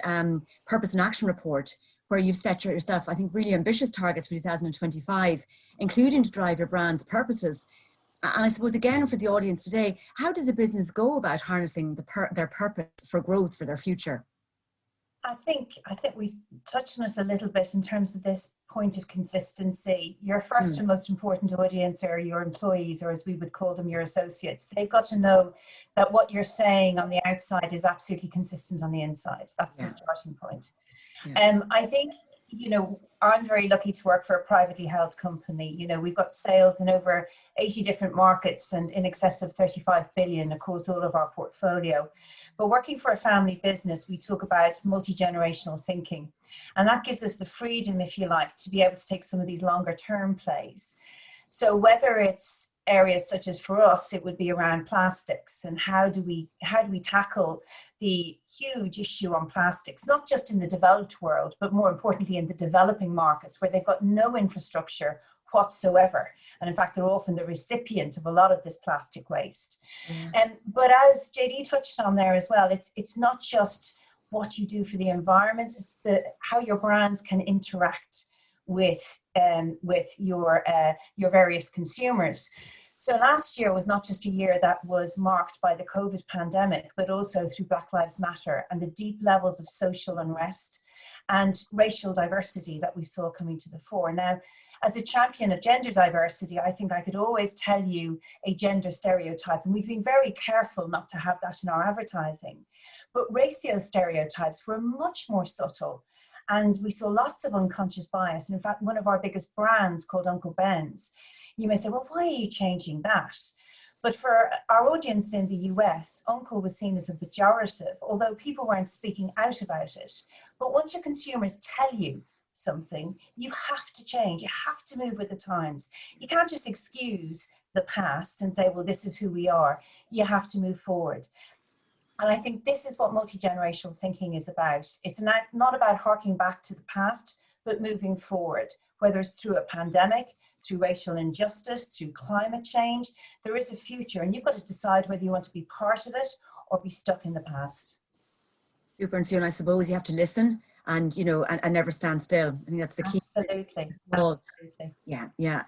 Purpose and Action Report, where you've set yourself, I think, really ambitious targets for 2025, including to drive your brand's purposes. And I suppose, again, for the audience today, how does a business go about harnessing their purpose for growth for their future?
I think we've touched on it a little bit in terms of this point of consistency. Your first and most important audience are your employees, or as we would call them, your associates. They've got to know that what you're saying on the outside is absolutely consistent on the inside. That's the starting point. I think, you know, I'm very lucky to work for a privately held company. You know, we've got sales in over 80 different markets and in excess of 35 billion across all of our portfolio. But working for a family business, we talk about multi-generational thinking. And that gives us the freedom, if you like, to be able to take some of these longer term plays. So whether it's areas such as for us, it would be around plastics and how do we tackle the huge issue on plastics, not just in the developed world, but more importantly in the developing markets where they've got no infrastructure whatsoever. And in fact, they're often the recipient of a lot of this plastic waste. But as JD touched on there as well, it's not just what you do for the environment, it's how your brands can interact with your various consumers. So last year was not just a year that was marked by the COVID pandemic, but also through Black Lives Matter and the deep levels of social unrest and racial diversity that we saw coming to the fore. Now, as a champion of gender diversity, I think I could always tell you a gender stereotype, and we've been very careful not to have that in our advertising. But racial stereotypes were much more subtle, and we saw lots of unconscious bias. And in fact, one of our biggest brands called Uncle Ben's, you may say, well, why are you changing that? But for our audience in the US, Uncle was seen as a pejorative, although people weren't speaking out about it. But once your consumers tell you something, you have to change, you have to move with the times. You can't just excuse the past and say, well, this is who we are. You have to move forward. And I think this is what multi-generational thinking is about. It's not about harking back to the past, but moving forward, whether it's through a pandemic, through racial injustice, through climate change. There is a future, and you've got to decide whether you want to be part of it or be stuck in the past.
Super. And Fiona, I suppose you have to listen and, you know, and never stand still. I think that's the key.
Absolutely.
Yeah, yeah.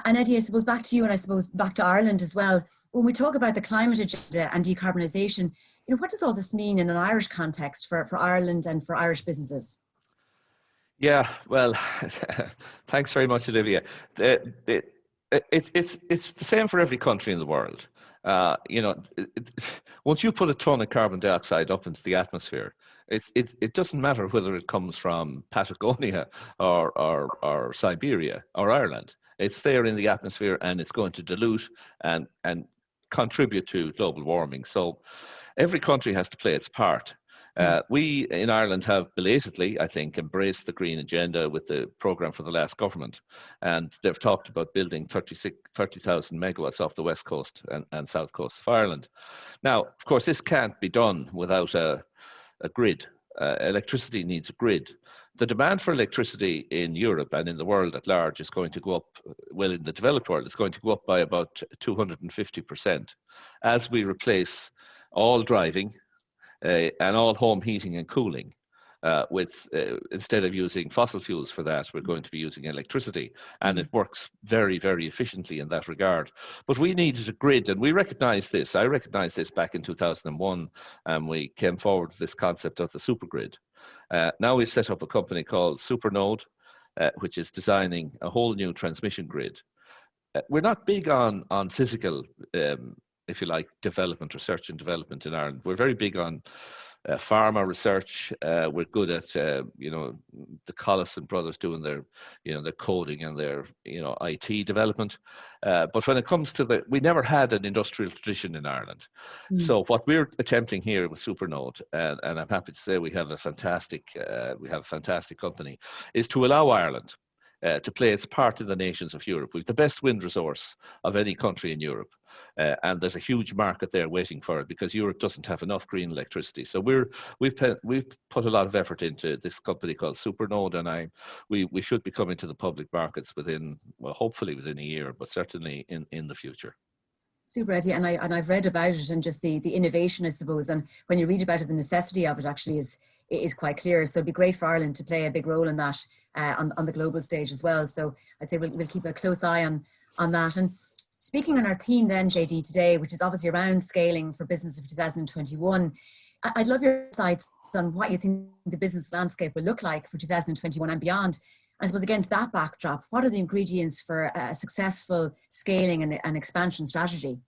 And Eddie, I suppose back to you, and I suppose back to Ireland as well. When we talk about the climate agenda and decarbonisation, you know, what does all this mean in an Irish context for Ireland and for Irish businesses?
Yeah, well, thanks very much, Olivia. It's the same for every country in the world. You know, once you put a ton of carbon dioxide up into the atmosphere, it doesn't matter whether it comes from Patagonia or Siberia or Ireland. It's there in the atmosphere, and it's going to dilute and contribute to global warming. So every country has to play its part. We in Ireland have belatedly, I think, embraced the green agenda with the programme for the last government. And they've talked about building 30,000 megawatts off the west coast and south coast of Ireland. Now, of course, this can't be done without a grid. Electricity needs a grid. The demand for electricity in Europe and in the world at large is going to go up, well, in the developed world, it's going to go up by about 250% as we replace all driving and all home heating and cooling with, instead of using fossil fuels for that, we're going to be using electricity. And it works very, very efficiently in that regard. But we needed a grid, and we recognized this. I recognized this back in 2001, and we came forward with this concept of the supergrid. Now we set up a company called Supernode, which is designing a whole new transmission grid. We're not big on physical, if you like, development, research and development in Ireland. We're very big on pharma research. We're good at, you know, the Collison brothers doing their, you know, their coding and their, you know, IT development. But when it comes to we never had an industrial tradition in Ireland. So what we're attempting here with Supernode, and I'm happy to say we have a fantastic company, is to allow Ireland to play its part in the nations of Europe. We've the best wind resource of any country in Europe. And there's a huge market there waiting for it because Europe doesn't have enough green electricity. So we've put a lot of effort into this company called Supernode, and we should be coming to the public markets within, well, hopefully within a year, but certainly in the future.
Super, Eddie, and I've read about it and just the innovation, I suppose, and when you read about it, the necessity of it actually is quite clear. So it'd be great for Ireland to play a big role in that on the global stage as well. So I'd say we'll keep a close eye on that. And speaking on our theme then, JD, today, which is obviously around scaling for business of 2021, I'd love your insights on what you think the business landscape will look like for 2021 and beyond. I suppose against that backdrop, what are the ingredients for a successful scaling and expansion strategy?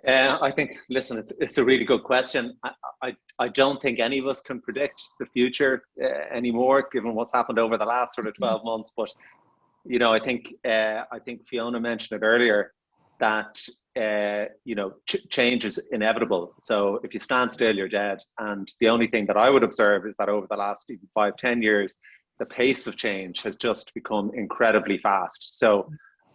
I think, listen, it's a really good question. I don't think any of us can predict the future anymore, given what's happened over the last sort of 12 months. But, you know, I think Fiona mentioned it earlier that, you know, change is inevitable. So if you stand still, you're dead. And the only thing that I would observe is that over the last even 5-10 years, the pace of change has just become incredibly fast. So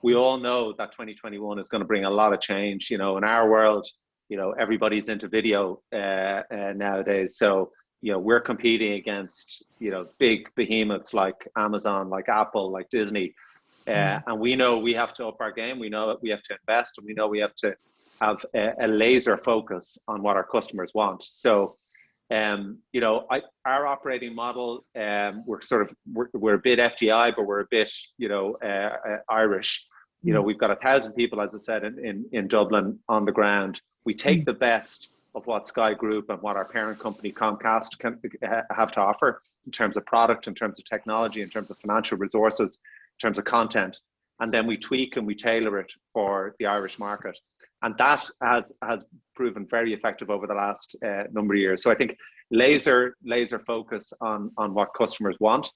we all know that 2021 is going to bring a lot of change. You know, in our world, you know, everybody's into video nowadays. So, you know, we're competing against, you know, big behemoths like Amazon, like Apple, like Disney. And we know we have to up our game. We know we have to invest, and we know we have to have a laser focus on what our customers want. So, you know, our operating model, we're a bit FDI, but we're a bit, you know, Irish. You know, we've got 1,000 people, as I said, in Dublin on the ground. We take the best of what Sky Group and what our parent company Comcast have to offer in terms of product, in terms of technology, in terms of financial resources, in terms of content, and then we tweak and we tailor it for the Irish market. And that has proven very effective over the last number of years. So I think laser focus on what customers want.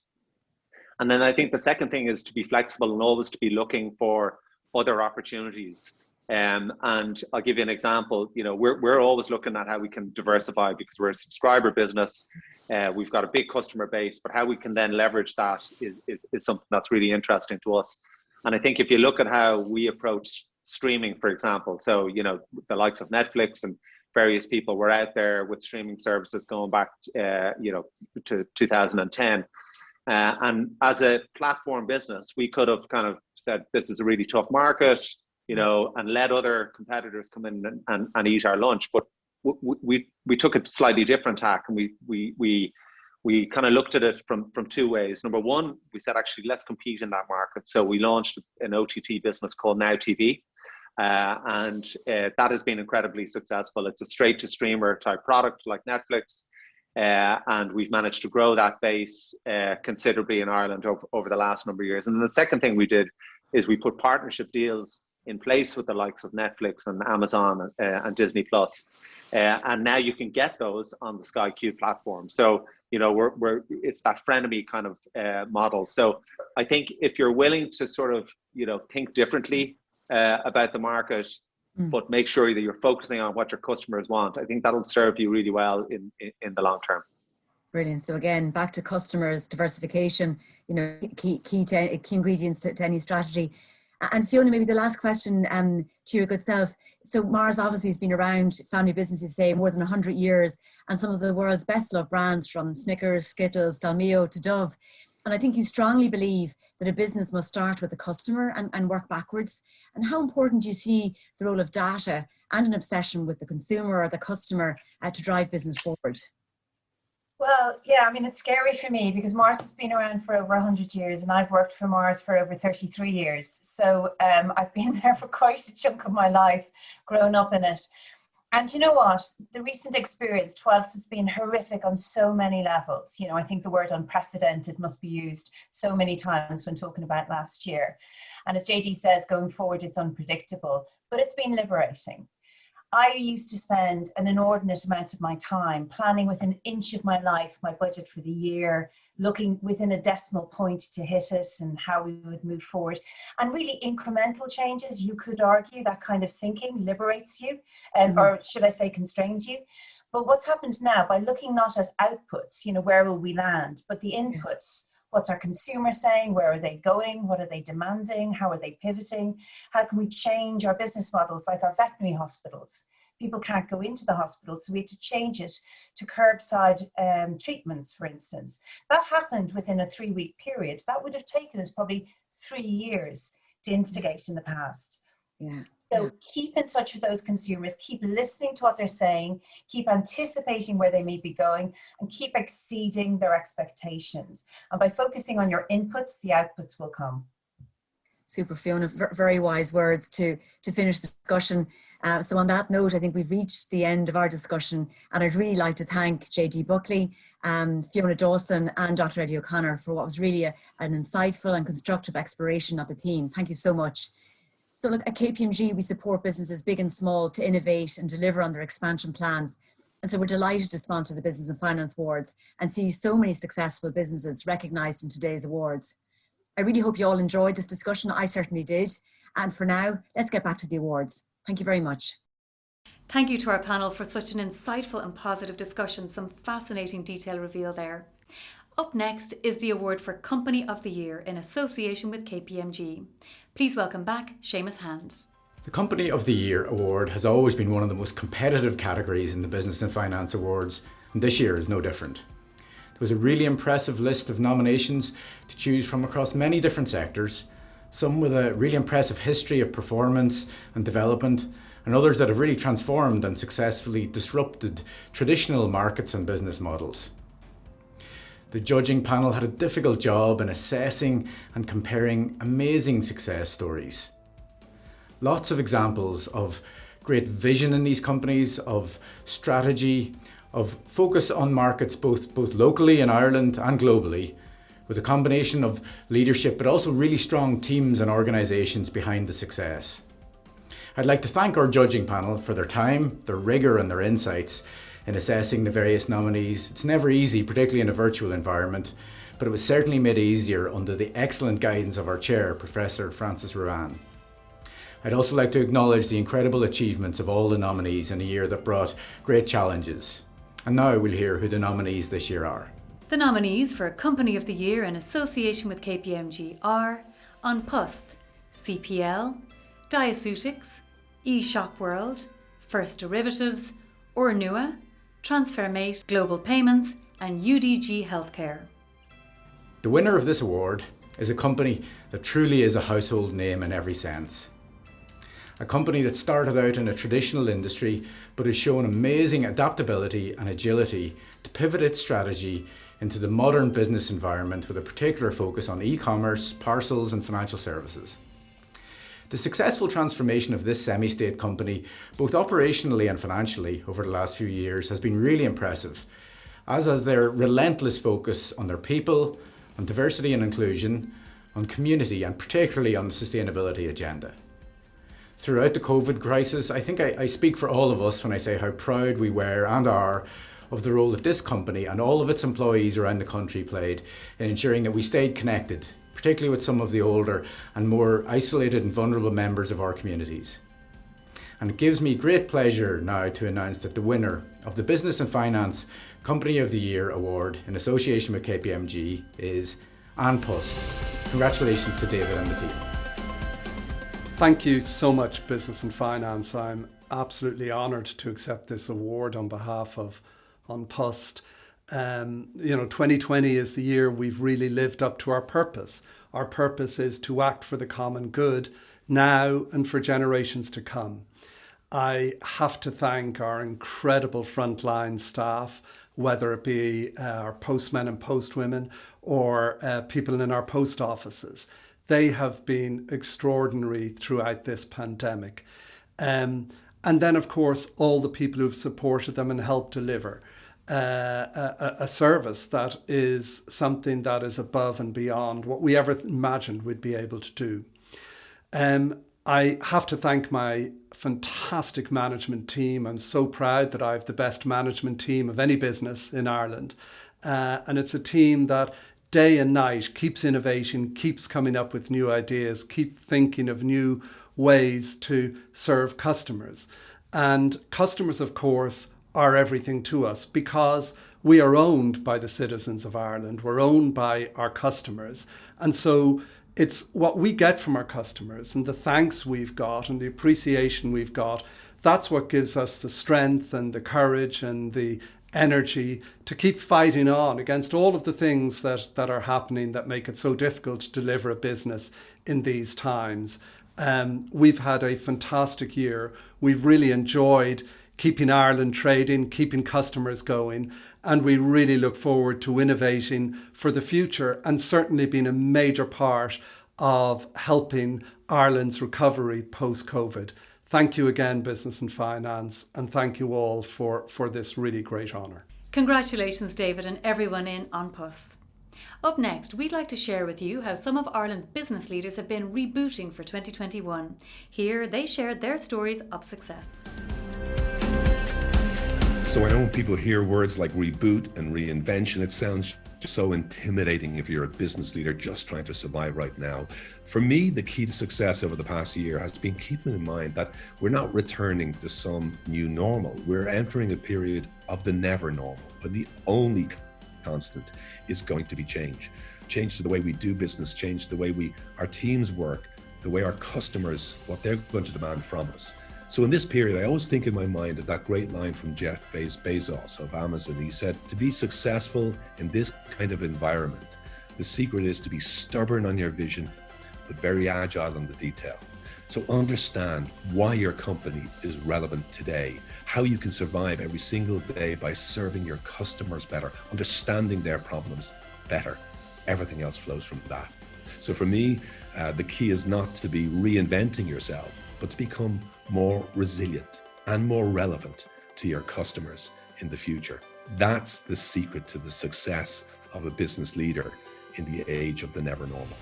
And then I think the second thing is to be flexible and always to be looking for other opportunities. And I'll give you an example. You know, we're always looking at how we can diversify, because we're a subscriber business. We've got a big customer base, but how we can then leverage that is something that's really interesting to us. And I think if you look at how we approach streaming, for example, so, you know, the likes of Netflix and various people were out there with streaming services going back, you know, to 2010. And as a platform business, we could have kind of said, this is a really tough market, you know, and let other competitors come in and eat our lunch. But we took a slightly different tack, and we kind of looked at it from two ways. Number one, we said, actually, let's compete in that market. So we launched an OTT business called Now TV. And that has been incredibly successful. It's a straight to streamer type product like Netflix. And we've managed to grow that base considerably in Ireland over the last number of years. And then the second thing we did is we put partnership deals in place with the likes of Netflix and Amazon and Disney Plus. And now you can get those on the Sky Q platform. So, you know, it's that frenemy kind of model. So I think if you're willing to sort of, you know, think differently about the market, but make sure that you're focusing on what your customers want, I think that'll serve you really well in the long term.
Brilliant. So again, back to customers, diversification, you know, key ingredients to any strategy. And Fiona, maybe the last question to your good self. So Mars obviously has been around, family businesses say, more than 100 years, and some of the world's best loved brands, from Snickers, Skittles, Dalmio to Dove. And I think you strongly believe that a business must start with the customer and work backwards. And how important do you see the role of data and an obsession with the consumer or the customer to drive business forward?
Well, yeah, I mean, it's scary for me because Mars has been around for over 100 years and I've worked for Mars for over 33 years. So I've been there for quite a chunk of my life, grown up in it. And you know what? The recent experience, 12th, has been horrific on so many levels. You know, I think the word unprecedented must be used so many times when talking about last year. And as JD says, going forward, it's unpredictable, but it's been liberating. I used to spend an inordinate amount of my time planning with an inch of my life, my budget for the year, looking within a decimal point to hit it and how we would move forward. And really incremental changes, you could argue that kind of thinking liberates you, or should I say constrains you. But what's happened now, by looking not at outputs, you know, where will we land, but the inputs. What's our consumer saying? Where are they going? What are they demanding? How are they pivoting? How can we change our business models, like our veterinary hospitals? People can't go into the hospital, so we had to change it to curbside treatments, for instance. That happened within a 3-week period. That would have taken us probably 3 years to instigate in the past.
Yeah.
So keep in touch with those consumers, keep listening to what they're saying, keep anticipating where they may be going, and keep exceeding their expectations. And by focusing on your inputs, the outputs will come.
Super, Fiona, very wise words to finish the discussion. So on that note, I think we've reached the end of our discussion, and I'd really like to thank JD Buckley, Fiona Dawson and Dr. Eddie O'Connor for what was really an insightful and constructive exploration of the theme. Thank you so much. So look, at KPMG, we support businesses big and small to innovate and deliver on their expansion plans. And so we're delighted to sponsor the Business and Finance Awards and see so many successful businesses recognised in today's awards. I really hope you all enjoyed this discussion. I certainly did. And for now, let's get back to the awards. Thank you very much.
Thank you to our panel for such an insightful and positive discussion. Some fascinating detail revealed there. Up next is the award for Company of the Year in association with KPMG. Please welcome back Seamus Hand.
The Company of the Year award has always been one of the most competitive categories in the Business and Finance Awards, and this year is no different. There was a really impressive list of nominations to choose from across many different sectors, some with a really impressive history of performance and development, and others that have really transformed and successfully disrupted traditional markets and business models. The judging panel had a difficult job in assessing and comparing amazing success stories. Lots of examples of great vision in these companies, of strategy, of focus on markets both locally in Ireland and globally, with a combination of leadership but also really strong teams and organisations behind the success. I'd like to thank our judging panel for their time, their rigour and their insights in assessing the various nominees. It's never easy, particularly in a virtual environment, but it was certainly made easier under the excellent guidance of our chair, Professor Francis Ruan. I'd also like to acknowledge the incredible achievements of all the nominees in a year that brought great challenges. And now we'll hear who the nominees this year are.
The nominees for Company of the Year in association with KPMG are An Post, CPL, Diaceutics, eShopWorld, First Derivatives, Ornua, TransferMate, Global Payments and UDG Healthcare.
The winner of this award is a company that truly is a household name in every sense. A company that started out in a traditional industry but has shown amazing adaptability and agility to pivot its strategy into the modern business environment with a particular focus on e-commerce, parcels and financial services. The successful transformation of this semi-state company, both operationally and financially over the last few years, has been really impressive, as has their relentless focus on their people, on diversity and inclusion, on community and particularly on the sustainability agenda. Throughout the COVID crisis, I think I speak for all of us when I say how proud we were and are of the role that this company and all of its employees around the country played in ensuring that we stayed connected, particularly with some of the older and more isolated and vulnerable members of our communities. And it gives me great pleasure now to announce that the winner of the Business and Finance Company of the Year Award in association with KPMG is An Post. Congratulations to David and the team.
Thank you so much, Business and Finance. I'm absolutely honoured to accept this award on behalf of An Post. 2020 is the year we've really lived up to our purpose. Our purpose is to act for the common good now and for generations to come. I have to thank our incredible frontline staff, whether it be our postmen and postwomen or people in our post offices. They have been extraordinary throughout this pandemic. And then, of course, all the people who've supported them and helped deliver a service that is something that is above and beyond what we ever imagined we'd be able to do. I have to thank my fantastic management team. I'm so proud that I have the best management team of any business in Ireland. And it's a team that day and night keeps innovating, keeps coming up with new ideas, keeps thinking of new ways to serve customers. And customers, of course, are everything to us because we are owned by the citizens of Ireland. We're owned by our customers. And so it's what we get from our customers and the thanks we've got and the appreciation we've got. That's what gives us the strength and the courage and the energy to keep fighting on against all of the things that are happening that make it so difficult to deliver a business in these times. We've had a fantastic year. We've really enjoyed keeping Ireland trading, keeping customers going, and we really look forward to innovating for the future and certainly being a major part of helping Ireland's recovery post-COVID. Thank you again, Business and Finance, and thank you all for this really great honour.
Congratulations, David, and everyone in An Post. Up next, we'd like to share with you how some of Ireland's business leaders have been rebooting for 2021. Here, they shared their stories of success.
So I know when people hear words like reboot and reinvention, it sounds so intimidating if you're a business leader just trying to survive right now. For me, the key to success over the past year has been keeping in mind that we're not returning to some new normal. We're entering a period of the never normal, but the only constant is going to be change. Change to the way we do business, change to the way our teams work, the way our customers, what they're going to demand from us. So in this period, I always think in my mind of that great line from Jeff Bezos of Amazon. He said, to be successful in this kind of environment, the secret is to be stubborn on your vision, but very agile in the detail. So understand why your company is relevant today, how you can survive every single day by serving your customers better, understanding their problems better. Everything else flows from that. So for me, the key is not to be reinventing yourself, but to become more resilient and more relevant to your customers in the future. That's the secret to the success of a business leader in the age of the never normal.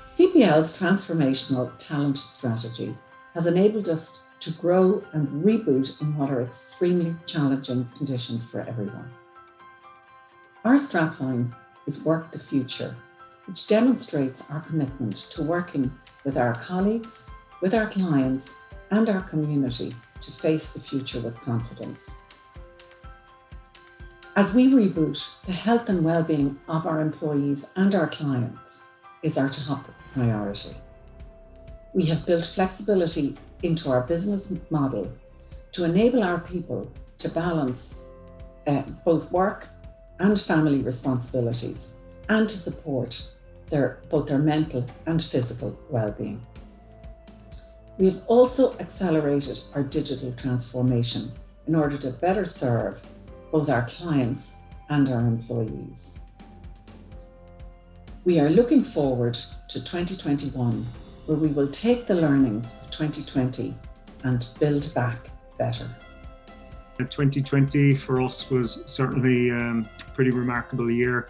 CPL's transformational talent strategy has enabled us to grow and reboot in what are extremely challenging conditions for everyone. Our strapline is Work the Future, which demonstrates our commitment to working with our colleagues, with our clients, and our community to face the future with confidence. As we reboot, the health and well-being of our employees and our clients is our top priority. We have built flexibility into our business model to enable our people to balance both work and family responsibilities and to support both their mental and physical well-being. We have also accelerated our digital transformation in order to better serve both our clients and our employees. We are looking forward to 2021, where we will take the learnings of 2020 and build back better.
2020 for us was certainly a pretty remarkable year.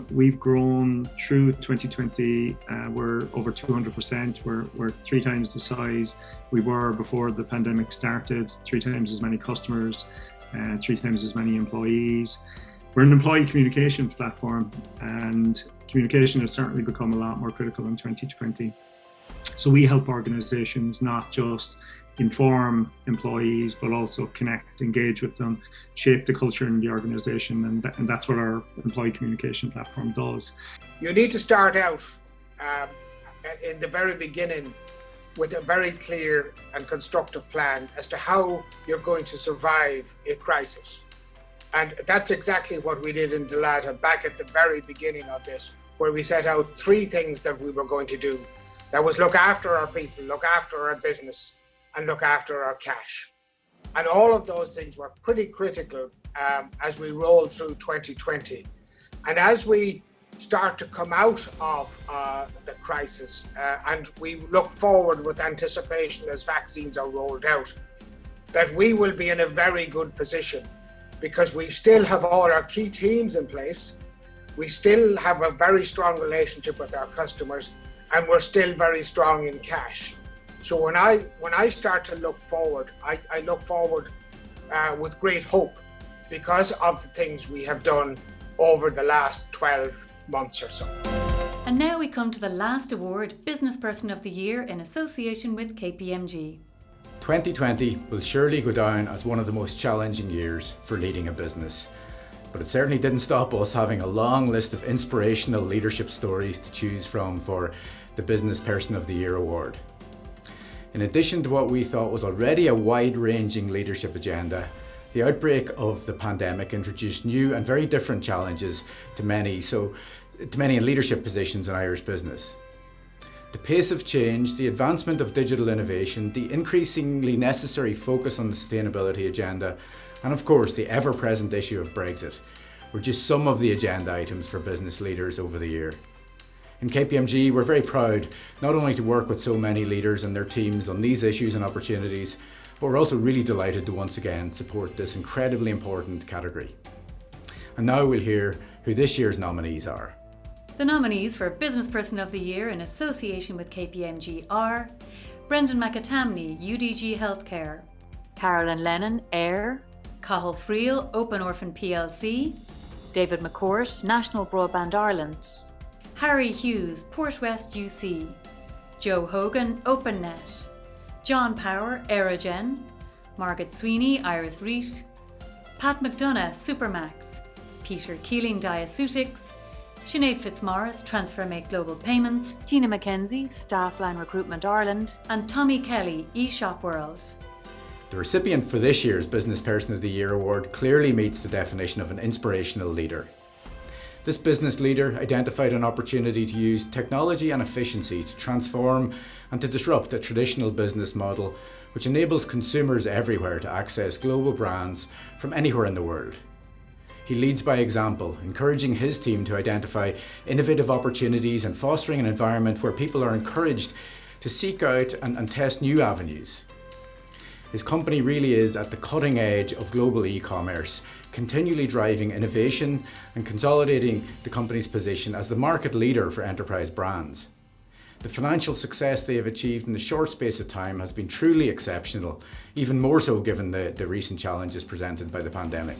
We've grown through 2020. We're over 200%. We're 3 times the size we were before the pandemic started, 3 times as many customers, 3 times as many employees. We're an employee communication platform, and communication has certainly become a lot more critical in 2020. So we help organizations not just inform employees, but also connect, engage with them, shape the culture in the organization, and that's what our employee communication platform does.
You need to start out in the very beginning with a very clear and constructive plan as to how you're going to survive a crisis. And that's exactly what we did in Dalata back at the very beginning of this, where we set out 3 things that we were going to do. That was look after our people, look after our business, and look after our cash. And all of those things were pretty critical as we rolled through 2020. And as we start to come out of the crisis and we look forward with anticipation as vaccines are rolled out, that we will be in a very good position because we still have all our key teams in place. We still have a very strong relationship with our customers, and we're still very strong in cash. So when I start to look forward, I look forward with great hope because of the things we have done over the last 12 months or so.
And now we come to the last award, Business Person of the Year in association with KPMG.
2020 will surely go down as one of the most challenging years for leading a business. But it certainly didn't stop us having a long list of inspirational leadership stories to choose from for the Business Person of the Year award. In addition to what we thought was already a wide-ranging leadership agenda, the outbreak of the pandemic introduced new and very different challenges to many in leadership positions in Irish business. The pace of change, the advancement of digital innovation, the increasingly necessary focus on the sustainability agenda, and of course the ever-present issue of Brexit were just some of the agenda items for business leaders over the year. In KPMG, we're very proud not only to work with so many leaders and their teams on these issues and opportunities, but we're also really delighted to once again support this incredibly important category. And now we'll hear who this year's nominees are.
The nominees for Business Person of the Year in association with KPMG are Brendan McAtamney, UDG Healthcare, Carolyn Lennon, AIR, Cathal Friel, Open Orphan plc, David McCourt, National Broadband Ireland, Harry Hughes, Portwest UC, Joe Hogan, OpenNet, John Power, Aerogen, Margaret Sweeney, Iris Reet, Pat McDonough, Supermax, Peter Keeling, Diaceutics, Sinead Fitzmaurice, TransferMate Global Payments, Tina McKenzie, Staffline Recruitment Ireland, and Tommy Kelly, eShop World.
The recipient for this year's Business Person of the Year award clearly meets the definition of an inspirational leader. This business leader identified an opportunity to use technology and efficiency to transform and to disrupt a traditional business model which enables consumers everywhere to access global brands from anywhere in the world. He leads by example, encouraging his team to identify innovative opportunities and fostering an environment where people are encouraged to seek out and test new avenues. His company really is at the cutting edge of global e-commerce, continually driving innovation and consolidating the company's position as the market leader for enterprise brands. The financial success they have achieved in a short space of time has been truly exceptional, even more so given the recent challenges presented by the pandemic.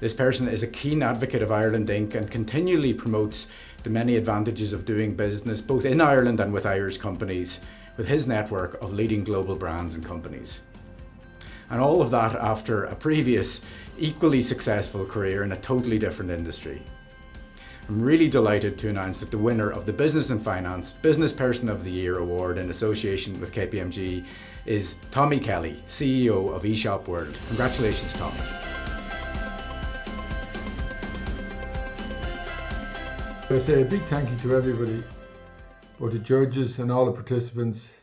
This person is a keen advocate of Ireland Inc. and continually promotes the many advantages of doing business both in Ireland and with Irish companies, with his network of leading global brands and companies. And all of that after a previous equally successful career in a totally different industry. I'm really delighted to announce that the winner of the Business and Finance Business Person of the Year award in association with KPMG is Tommy Kelly, CEO of eShop World. Congratulations, Tommy.
I say a big thank you to everybody, both the judges and all the participants.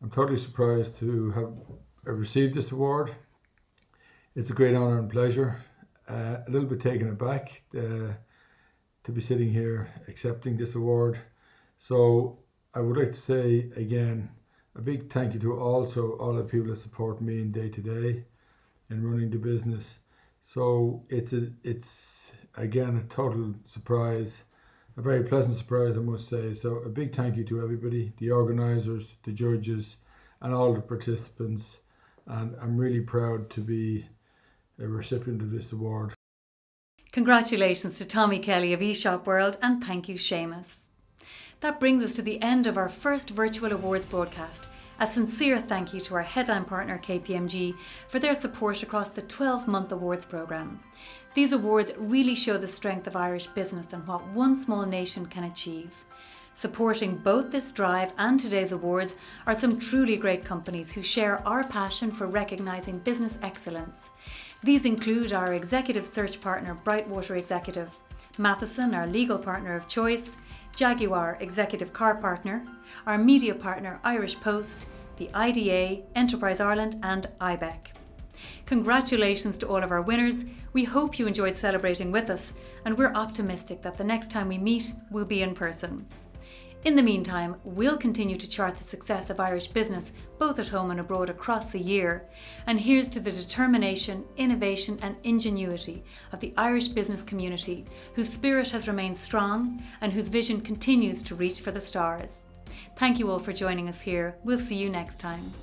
I'm totally surprised to have received this award. It's a great honour and pleasure. A little bit taken aback to be sitting here accepting this award. So I would like to say again a big thank you to also all the people that support me in day to day in running the business. So it's again a total surprise. A very pleasant surprise, I must say. So a big thank you to everybody, the organisers, the judges, and all the participants. And I'm really proud to be a recipient of this award.
Congratulations to Tommy Kelly of eShop World, and thank you, Seamus. That brings us to the end of our first virtual awards broadcast. A sincere thank you to our headline partner KPMG for their support across the 12-month awards programme. These awards really show the strength of Irish business and what one small nation can achieve. Supporting both this drive and today's awards are some truly great companies who share our passion for recognising business excellence. These include our executive search partner Brightwater Executive, Matheson, our legal partner of choice, Jaguar Executive Car Partner, our media partner Irish Post, the IDA, Enterprise Ireland and IBEC. Congratulations to all of our winners. We hope you enjoyed celebrating with us, and we're optimistic that the next time we meet will be in person. In the meantime, we'll continue to chart the success of Irish business, both at home and abroad across the year. And here's to the determination, innovation and ingenuity of the Irish business community, whose spirit has remained strong and whose vision continues to reach for the stars. Thank you all for joining us here. We'll see you next time.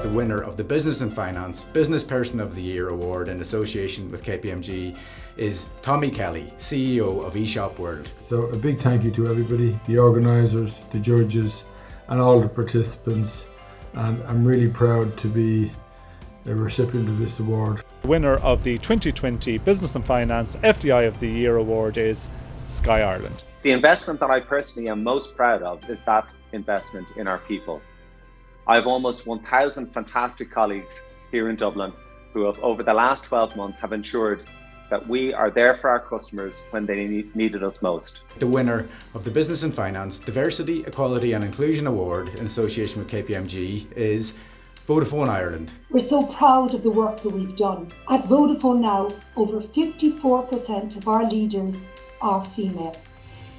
The winner of the Business and Finance Business Person of the Year award in association with KPMG is Tommy Kelly, CEO of eShop World.
So a big thank you to everybody, the organisers, the judges and all the participants, and I'm really proud to be a recipient of this award.
The winner of the 2020 Business and Finance FDI of the Year award is Sky Ireland.
The investment that I personally am most proud of is that investment in our people. I have almost 1,000 fantastic colleagues here in Dublin who have over the last 12 months have ensured that we are there for our customers when they needed us most.
The winner of the Business and Finance Diversity, Equality and Inclusion Award in association with KPMG is Vodafone Ireland.
We're so proud of the work that we've done. At Vodafone now, over 54% of our leaders are female.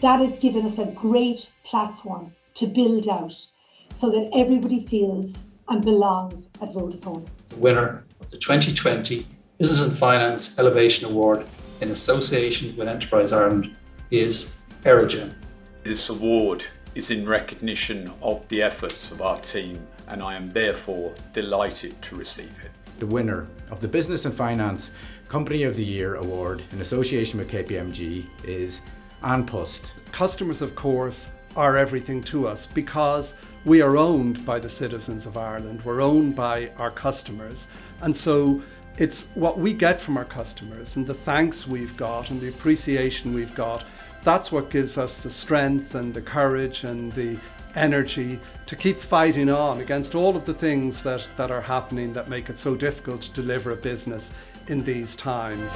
That has given us a great platform to build out so that everybody feels and belongs at Vodafone.
The winner of the 2020 Business and Finance Elevation Award in association with Enterprise Ireland is Aerogen.
This award is in recognition of the efforts of our team, and I am therefore delighted to receive it.
The winner of the Business and Finance Company of the Year Award in association with KPMG is Ann Pust.
Customers, of course, are everything to us because we are owned by the citizens of Ireland. We're owned by our customers. And so it's what we get from our customers and the thanks we've got and the appreciation we've got. That's what gives us the strength and the courage and the energy to keep fighting on against all of the things that are happening that make it so difficult to deliver a business in these times.